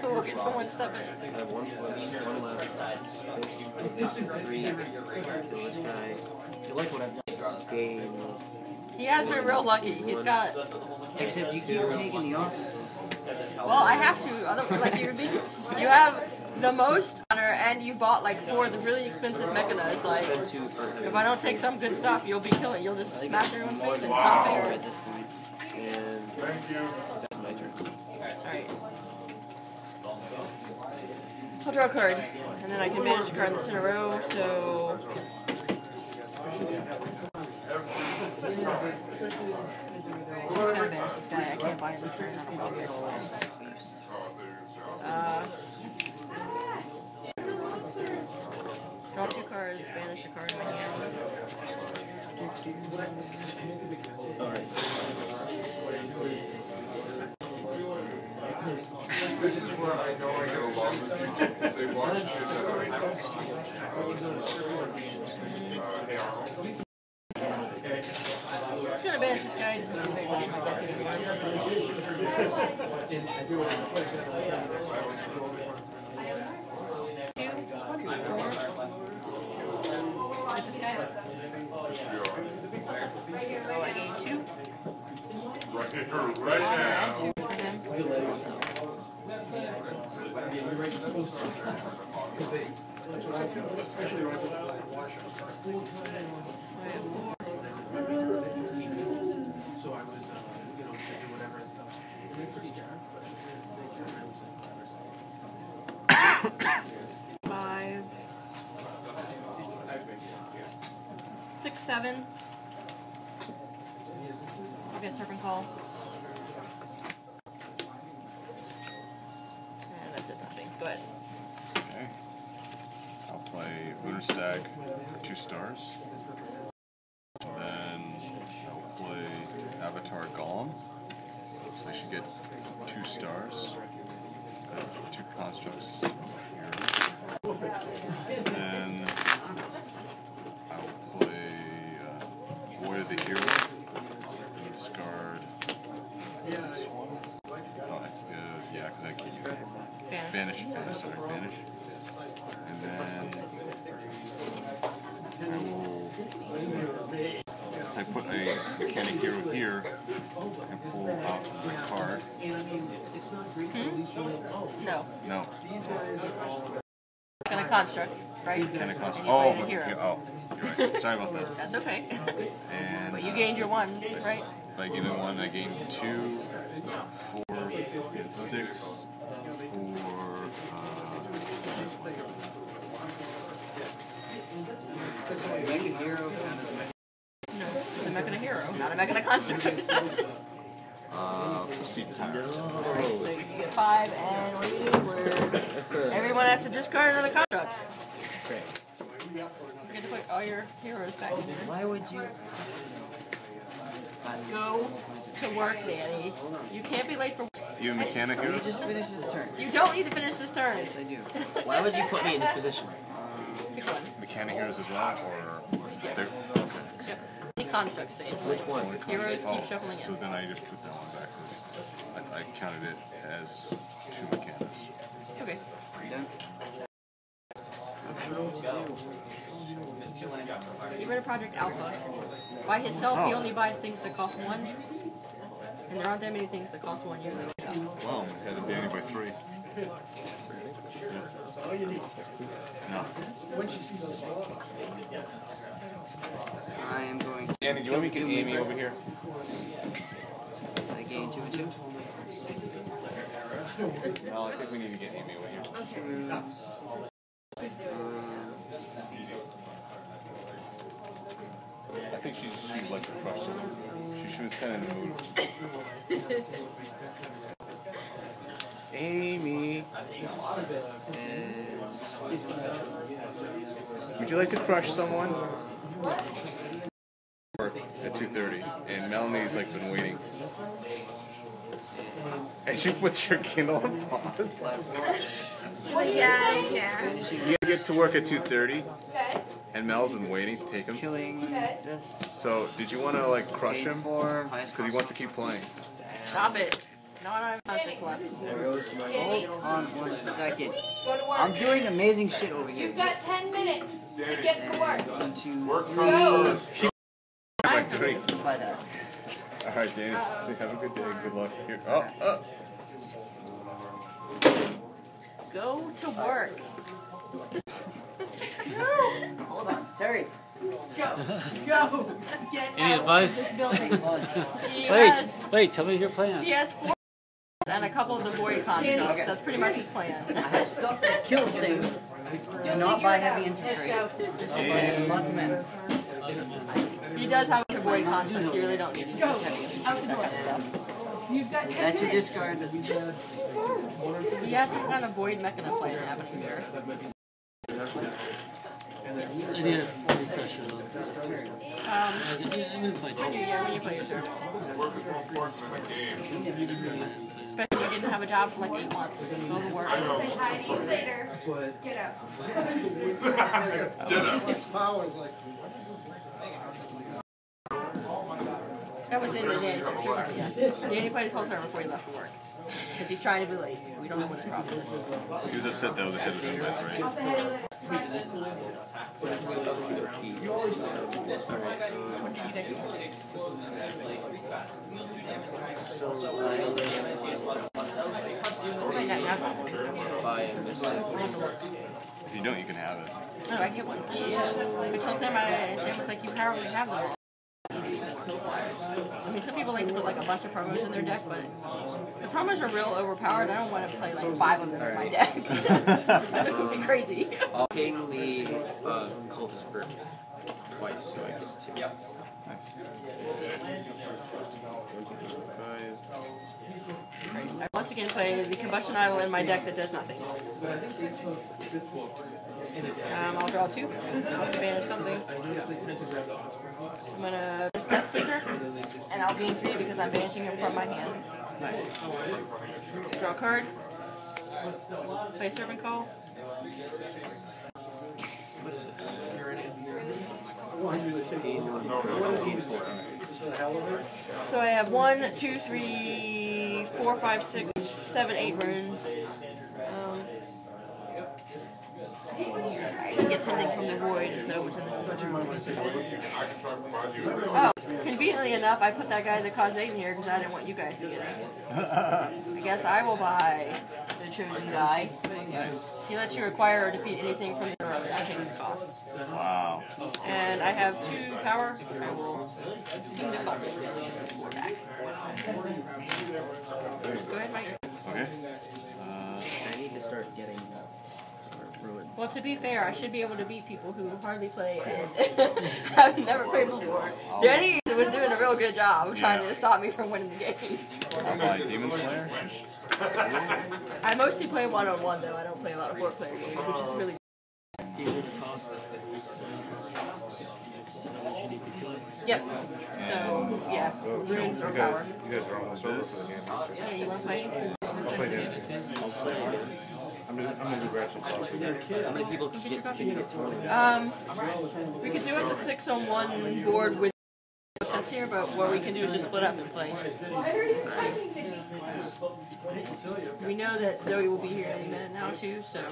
We'll get someone to step in. I have 1 foot, 1 left. This 3. Kill this guy. You like what I've done? Gain. He has been real lucky. He's got. Except you keep taking the auspices. Well, I have to. Otherwise, like you have the most honor, and you bought like 4 of the really expensive mechanas. Like, if I don't take some good stuff, you'll be killing. You'll just smash everyone's face and top Power air. at this point. And Thank you. that's my turn. Alright. I'll draw a card, and then I can manage a card in the center row, so... I gotta banish this guy. I can't buy him this turn. I don't know draw 2 cards, banish a card in my hand. Alright. This is where I know I get along with people, because they watch shit that I don't. Hey, Arnold. It's gonna banish this guy. Get this guy up. Oh, I gained 2. Right here, right now. 2 for him. So I was, you know, taking whatever and stuff. They're pretty dark, but they can't 5, 6, 7. I'll get Serpent Call. And that does nothing. Go ahead. Okay. I'll play Lunar Stag for 2 stars. Then I'll play Avatar Golem. I should get 2 stars. 2 constructs here. Then I'll play Void of the Hero. And discard this one. Oh, yeah, because I can use it. Banish. Banish. And then I will, since I put a mechanic hero here, and pull out the card. No. No. Gonna construct, right? Mechanic construct. Oh, Oh, you're right. Sorry about that. That's okay. And, but you gained your 1, right? If I gain 1, I gain 2, 4, and 6 for this one. Mega Hero count as a mech? No, it's a Mechana Hero, not a Mechana Construct. Proceed time. Alright, so you get 5, and what do you do? Where everyone has to discard another construct. Great. You get to put all your heroes back in there. Why would you? Go to work, Danny. You can't be late for work. You a mechanic Let me heroes? just finish this turn. You don't need to finish this turn. Yes, I do. Why would you put me in this position? Pick one. Mechanic heroes as well, or they're okay. Yep. Any constructs stay in play. Which one? Heroes Oh, keep shuffling so in. then I just put that one back. 'Cause I counted it as 2 mechanics. Okay. Done. Get rid of Project Alpha. By himself, he only buys things that cost 1. And there aren't that many things that cost 1 usually. Well, we had a Danny by 3. No. I am going to. Danny, do you want me to get Amy over here? I gain 2 and 2. No, I think we need to get Amy over here. I think she'd like to crush someone. She was kind of in the mood. Amy. Would you like to crush someone? Work at 2:30, and Melanie's like been waiting. And she puts her Kindle on pause. Yeah. You get to work at 2:30, and Mel's been waiting to take him. Killing this. So, did you want to like crush him? For Because he wants to keep playing. Stop it. No, I don't have constructs left. Hold on 1 second. Go to work. I'm doing amazing shit over here. You've got 10 minutes to get to work. 1, 2, Work 3. comes first. By 3. By that. All right, Danny. Have a good day. Good luck. Here. Oh. Go to work. Hold on, Terry. Go. Get Any out advice? of this building. Wait, tell me your plan. He has 4 and a couple of the void constructs. Okay. That's pretty much his plan. I have stuff that kills things. Do not buy heavy infantry. Let's go. And lots of men. He does have a void construct. You really don't need to Go. heavy Out the door. You've got 10 That's your minutes. discard. He has some kind of void mechanism plan happening there. I need a refresher though. It's my turn. Yeah, when you play your turn. Work is more important than the game. Especially you didn't have a job for like 8 months. Go to work. Say hi to you later. Get up. That was in the day. Yes. Danny played his whole turn before he left for work. Because he's trying to be late. We don't know what his problem is. He was upset that was ahead of him, that's right. What did you guys do? I might not have that one. If you don't, you can have it. No, I get one. I told Sam was like, you probably have them all. I mean, some people like to put like a bunch of promos in their deck, but the promos are real overpowered. I don't want to play like 5 of them in my deck. That would be crazy. I'll ping the cultist for twice, so I get 2. Yep. Nice. I once again play the Combustion Idol in my deck that does nothing. I'll draw 2. I'll banish something. I'm gonna just Death Seeker, and I'll gain 3 because I'm banishing him from my hand. Nice. Draw a card. Play Serpent Call. What is this? So I have 1, 2, 3, 4, 5, 6, 7, 8 runes. I can get something from the void, so it was in this bedroom. Oh, conveniently enough, I put that guy that caused 8 in here because I didn't want you guys to get it. I guess I will buy the chosen guy. Nice. He lets you acquire or defeat anything from your own. I think its cost. Wow. And I have 2 power. I will ping the cultist. Score back. Go ahead, Mike. Okay. I need to start getting ruined. Well, to be fair, I should be able to beat people who hardly play and have never played before. Denny was doing a real good job trying to stop me from winning the game. Like Demon Slayer? I mostly play one-on-one, though. I don't play a lot of 4-player games, which is really Yep. So, yeah, runes or power. You guys are almost over for the game. Yeah, you want to play? I'll play this. I'm gonna do Gretchen. How many people can you get totally? We could do up to 6 on one board with that's here, but what we can do is just split up and play. We know that Zoe will be here any minute now too, so.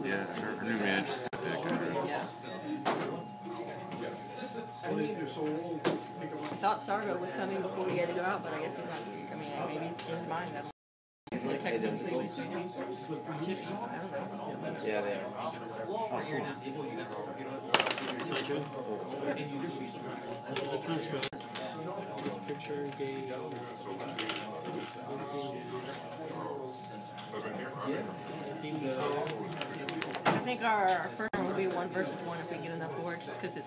Yeah, her new man just got that guy. Yeah. I thought Sargo was coming before he had to go out, but I guess he's not here. I mean, maybe he changed his mind. Text him. Should be. I don't know. Yeah, they are. It's my turn. The construct. This picture gave. I think our first one will be 1 versus 1 if we get enough boards, just because it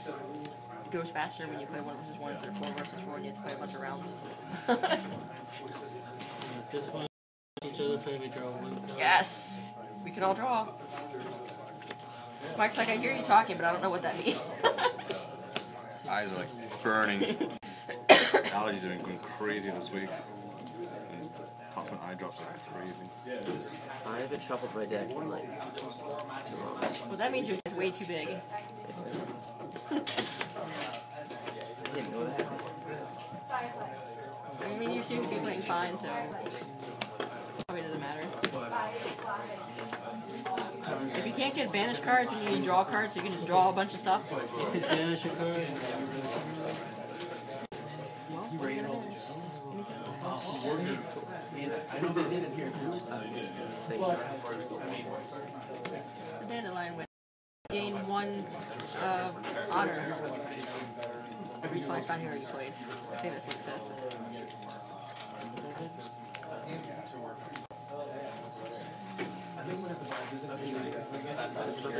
goes faster when you play 1 versus 1 instead of 4 versus 4 and you have to play a bunch of rounds. This one, each other play, we draw 1 card. Yes! We can all draw. Mike's like, I hear you talking, but I don't know what that means. Eyes are like burning. Allergies have been going crazy this week. And popping eye drops like crazy. I haven't shuffled my deck in like 2 months. Well, that means you're just way too big. I didn't know that. I mean, you seem to be playing fine, so probably doesn't matter. If you can't get banish cards and you need draw cards, so you can just draw a bunch of stuff. You could banish a card. Well, what are you gonna banish? I know they did it here too. The dandelion win. Gain 1 honor. Every time I hear you played. I think that's what it says.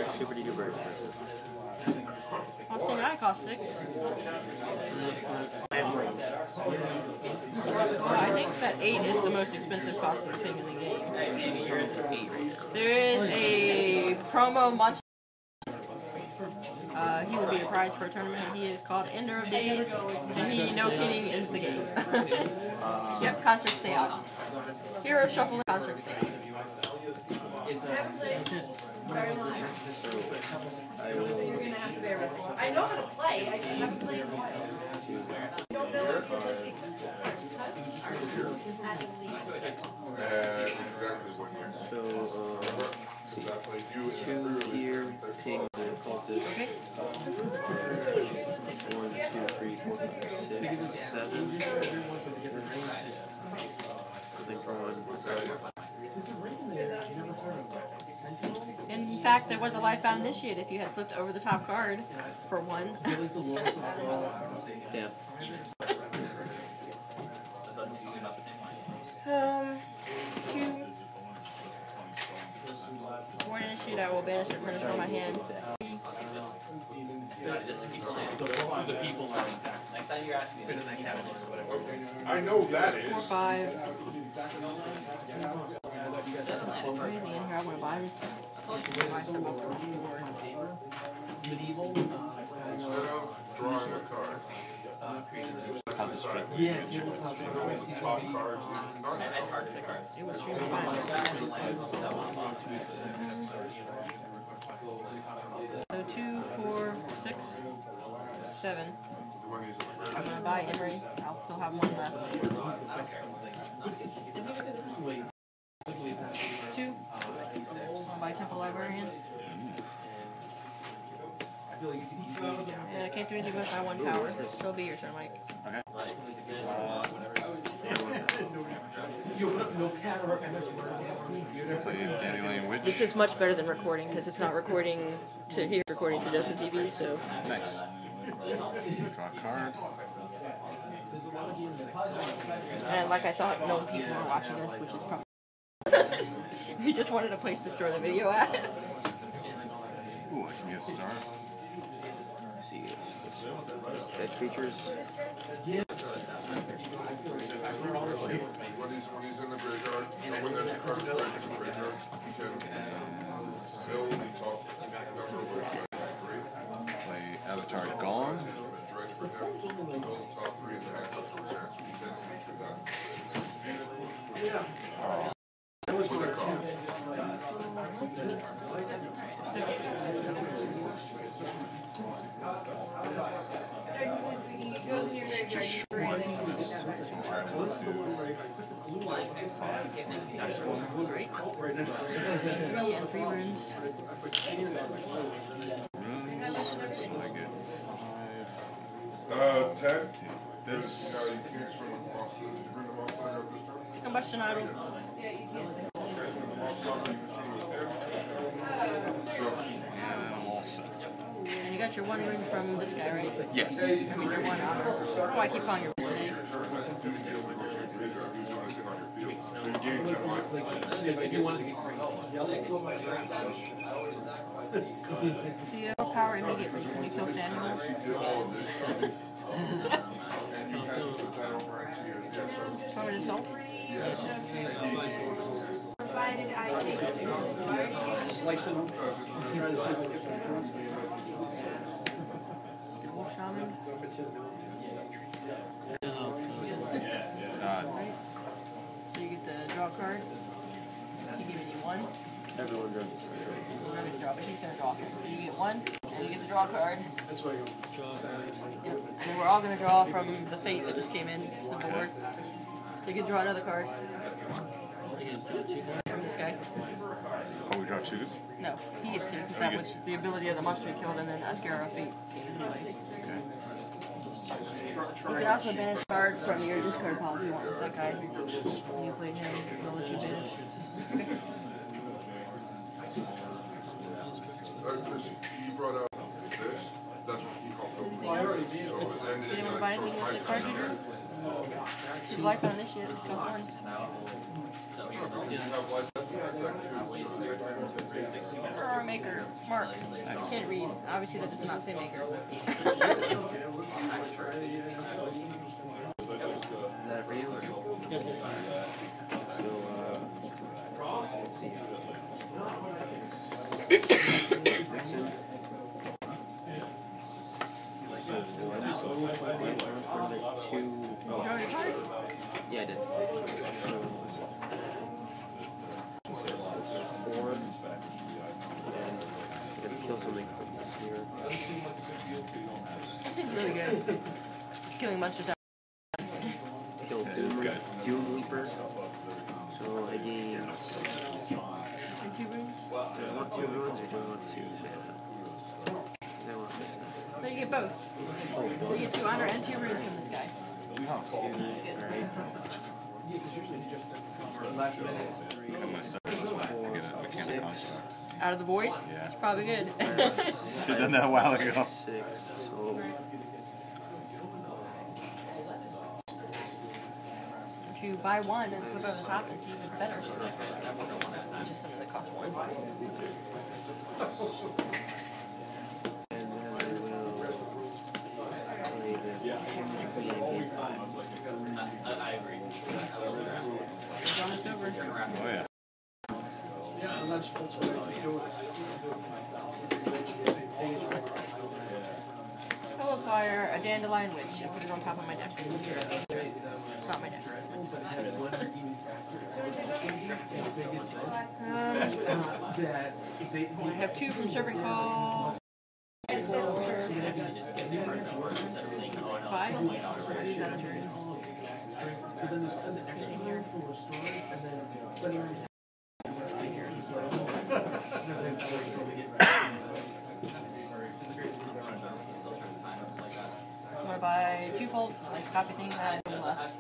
Super duper. I'll say that cost 6. I think that 8 is the most expensive costing thing in the game. There is a promo monster. He will will be your prize for a tournament. He is called Ender of Days, and he, no kidding, ends the game. Yep, concert stay out. Hero shuffle, concert stay out. Very long. So you're gonna have to bear with me. I know how to play, I just haven't played in a while. I don't know if you're looking at the So, 2 here, ping the cultist. Okay. 1, 2, 3, 4, 5, 6, 7. I think on. In fact, there was a Lifebound Initiate if you had flipped over the top card for 1. Yeah. 2. For an Initiate, I will banish it from my hand. The people are intact. Next time you're asking me, I know that is. 4, 5. Anything in here I want to buy this time? Buy stuff off the board. Medieval. Instead of drawing a card. How's the streak? Yeah, Top cards. it's hard to pick cards. It was really fine. So 2, 4, 6, 7. I'm gonna buy Emery. I'll still have 1 left. 2. I'll buy Temple Librarian. And I can't do anything with my 1 power. So it'll be your turn, Mike. Okay. Play Dandelion Witch. This is much better than recording because it's not recording to here, recording to Justin TV. So Nice. Draw a card. and like I thought, no people were watching this, which is probably we just wanted a place to store the video at. Ooh, I can get a star. See, dead creatures. When he's in the graveyard, when there's a card in the graveyard, you can build the top number with 3. Play Avatar Gone. Dredge for him, build top 3 and then extra chance. You can feature that. Yeah. With a card. It goes in your graveyard. And 3 rooms. So I get 5. 10. This. No, you can't swim with monsters. Did you bring the monster up this turn? Combustion idol. Yeah, you can't. And I'm all set. And you got your 1 room from this guy, right? Yes. I mean your 1 honor. Oh, I keep calling your today. So you gain 10 life. So you have power immediately when you kill Samuel. Power to assault. Provided I take it. Wolf Shaman. So you get to draw a card. He's giving you 1. Everyone draws. Well, not gonna draw, but he's gonna draw. So you get 1, and you get to draw a card. Yep. And then we're all gonna draw from the fate that just came in to the board. So you can draw another card. From this guy. Oh, we draw 2? No, he gets 2. That was the ability of the monster he killed, and then Ascara Fate came into play. Okay. You can also banish a card from your discard pile if you want. It's that guy. You played him, he'll let you banish. He brought out this. That's what he called the. Did you want to buy anything with the card you drew? His Lifebound Initiate costs 1. For our maker, Mark. Can't read. Obviously, that does not say maker. Is that for you? That's it. So, let's see. Vixen. Yeah, I did. So, was it? 4. And I gotta kill something from here. That seems really good. Just killing monsters. Kill Doom Leaper. So I gain. And 2 runes? Do I want 2 runes or do I want 2 mana? I want mana. So you get both. Oh, You get 2 honor and 2 runes from this guy. Alright. I'm gonna set this one to get a mechanical construct. Out of the void? Yeah. It's probably good. Should have done that a while ago. 6, so. If you buy one and flip over the top, it's even better. It's just something that costs 1. And then I will play the 5. I agree. It's almost over. Oh yeah. I will acquire a dandelion witch and put it on top of my deck. It's not my deck. I have 2 from Serpent Call. 5. Use that as runes. I'm gonna buy 2-fold copy thing that I have left.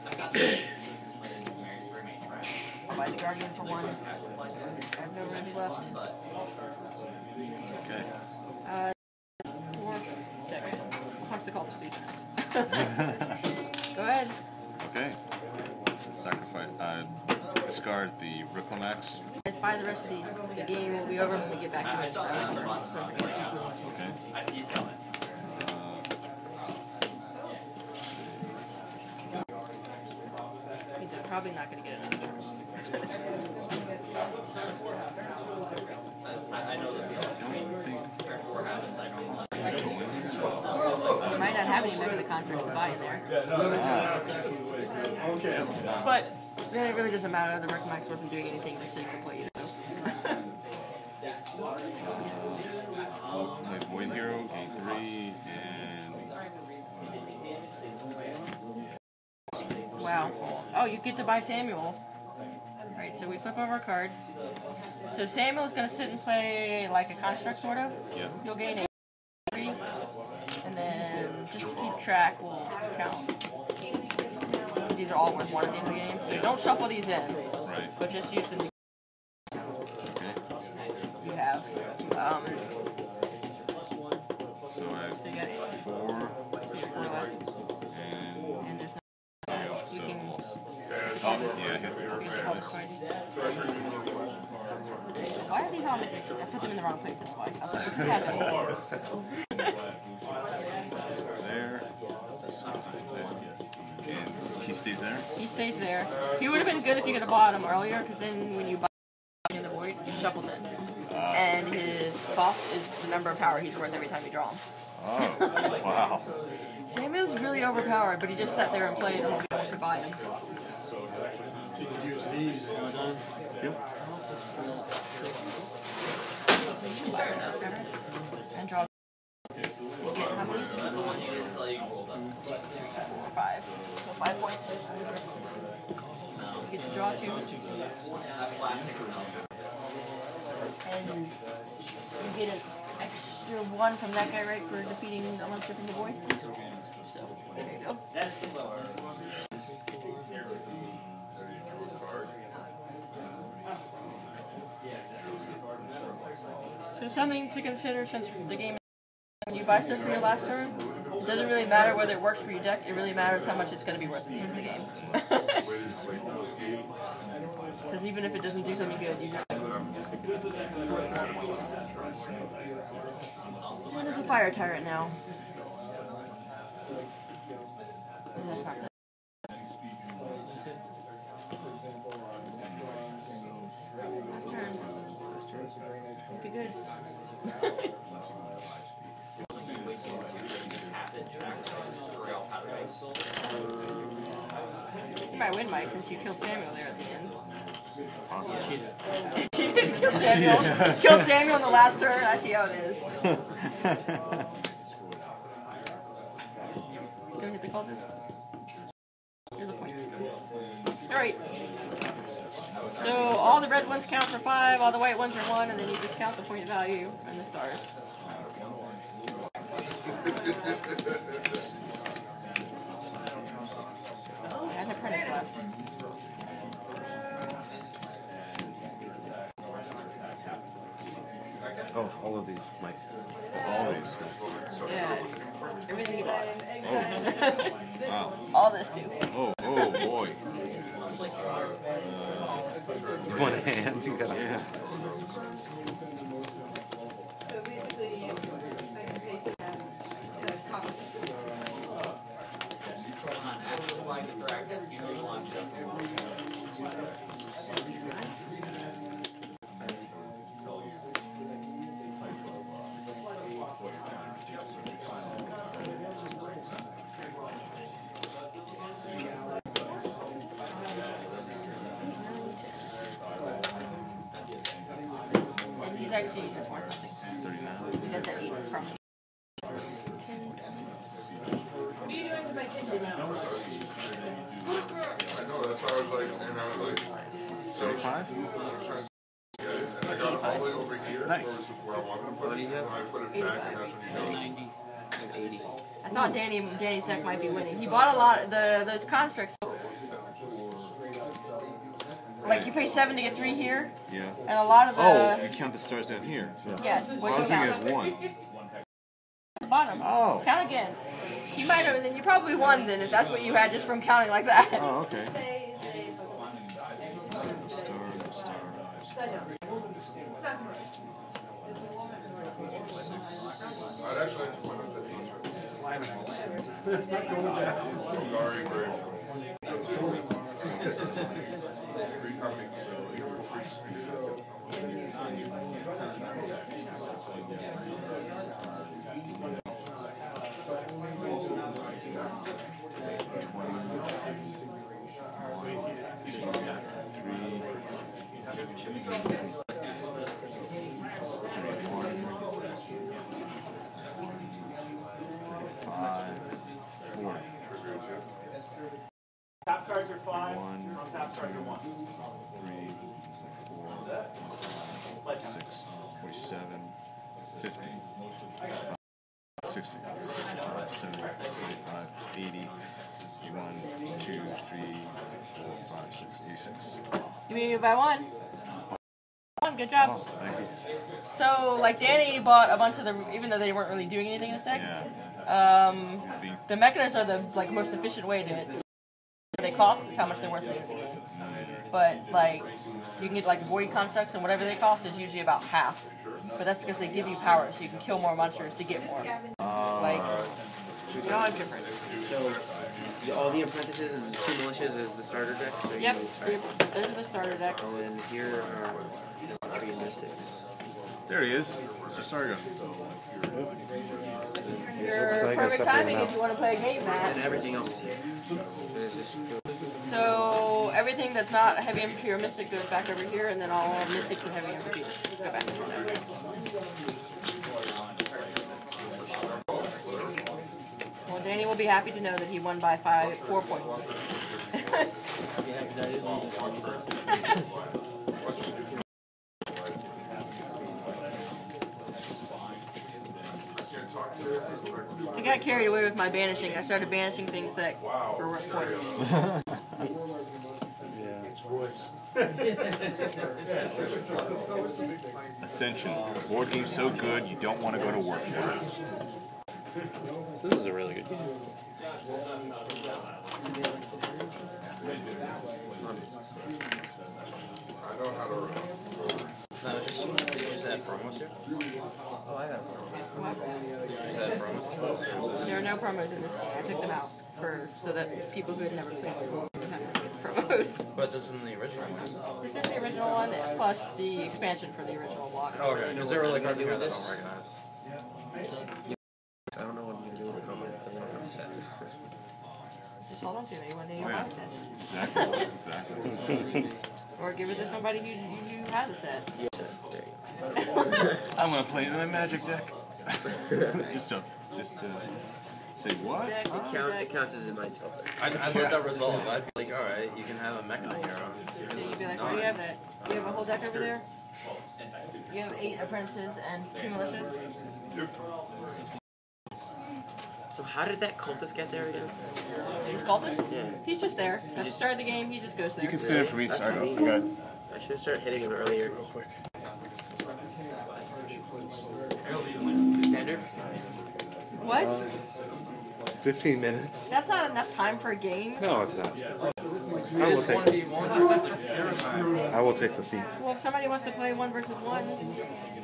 I'll buy the Guardian for 1. I have no runes left. Okay. 4, 6. I'll punch the call this 3 times. Go ahead. Okay. Sacrifice. Discard the Reclamax. Just buy the rest of these. The game will be over when we get back to it. Okay. I see he's coming. Means I'm probably not going to get another turn. I know the feeling. You might not have any Mega the contracts to buy in there. But then it really doesn't matter. The Reclamax wasn't doing anything to save the play, you know. Play Void Hero, gain 3, and. Wow. Oh, you get to buy Samuel. Alright, so we flip over a card. So Samuel's going to sit and play like a construct, sort of. Yeah. You'll gain 3. And then, just to keep track, we'll count. These are all worth 1 at the end of the game. So don't shuffle these in. Right. But just use the new. Okay. You have. So I So you got have 4. 4 left. And there's no. So. You can. Yeah, hit the Use the help twice. Why are these on the. I put them in the wrong place, that's why. I was like, what just happened? There. And he stays there? He stays there. He would have been good if you could have bought him earlier, because then when you buy in the void, you shuffled it. And his cost is the number of power he's worth every time you draw him. Oh, wow. Samuel's really overpowered, but he just sat there and played and hoped no one could buy him. And draw. How many? 5. So 5 points. You get to draw 2. And you get an extra 1 from that guy, right, for defeating a monster from the void? So, there you go. That's the lower. So something to consider since the game is when you buy stuff for your last turn, it doesn't really matter whether it works for your deck, it really matters how much it's going to be worth at the end of the game. Because even if it doesn't do something good, you just... And there's a fire tyrant now. And that's not that. Last turn. It'd be good. You might probably win, Mike, since you killed Samuel there at the end. She did. She did kill Samuel. Kill Samuel on the last turn. I see how it is. Go hit the cultist. Here's a point. Alright. So all the red ones count for 5, all the white ones are 1, and then you just count the point value and the stars. I had an apprentice left. Oh, all of these, Mike. All these. Yeah. Everything you bought. Oh. Wow. All this too. Oh boy. You want a hand? You got So basically, I can pay to have the copy. And he's actually just worth nothing. 39. You got that 8 from me. What are you doing to my kitchen? I know, that's why I was like, and I was like, 75? and I got it all the way over here. Nice. Where I wanted to put it, and I put it back, and that's when you go. 90. 80. I thought Danny's deck might be winning. He bought a lot of those constructs. Like you pay 7 to get 3 here. Yeah. And a lot of the. Oh, you count the stars down here. Yes. Well, What I do was you thinking count? as 1. The bottom. Oh. Count again. You might have. Then you probably won. Then if that's what you had just from counting like that. Oh, okay. I'd actually like to point out that t-shirt. Gary Grave. Top cards are 5, non-top cards are 1. 3, 4, 6, 47, 50, 60, 65, 70, 75, 80, 1, 2, 3, 4, 5, 6, 86. You mean you buy 1? Good job. Oh, thank you. So, like Danny bought a bunch of the, even though they weren't really doing anything in his deck. Yeah. The mechanics are the most efficient way to. They cost is how much they're worth in the game. But like, you can get like void constructs and whatever they cost is usually about half. But that's because they give you power, so you can kill more monsters to get more. Like, we all have different. So, all the apprentices and 2 militias is the starter deck? So Yep, those are the starter decks. Oh, and here are 3 mystics. There he is. Mr. Sargo. Your perfect timing if you want to play a game, Matt. And everything else. So everything that's not heavy infantry or mystic goes back over here, and then all mystics and heavy infantry go back over there. Well, Danny will be happy to know that he won by 4 points. I'll be happy that I didn't lose it for you. I got carried away with my banishing. I started banishing things that were worth points. Ascension. Board game so good you don't want to go to work for it. This is a really good game. I know how to No, it's just that promos here? Oh, I have promos. Is that promos? There are no promos in this game. I took them out so that people who had never played it didn't have to get promos. But this isn't the original one, is it? This is the original one, plus the expansion for the original block. Oh, okay. Is there like a do with this? So, I don't know what I'm going to do with the promo. I don't have to set. just hold on to me. When do you Oh, yeah. have a set. Exactly. Exactly. Or give it to somebody who has a set. Yeah, there you go. I'm gonna play it in my magic deck. just to say what? It counts as a mind sculptor. I'd let that resolve. I'd be like, alright, you can have a Mechanic hero. Yeah, you'd be like, what do you have that? You have a whole deck over there? You have 8 apprentices and 2 militias? So how did that cultist get there again? He's cultist? Yeah. He's just there. At the start of the game, he just goes there. You can sit in for me, That's sorry. me. I got I should have started hitting him earlier. real quick. Standard? What? 15 minutes. That's not enough time for a game. No, it's not. I will take the seat. Well, if somebody wants to play 1 versus 1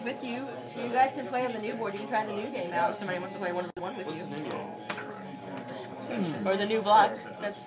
with you, you guys can play on the new board. You can try the new game out if somebody wants to play 1 versus 1 with you. Or the new block. That's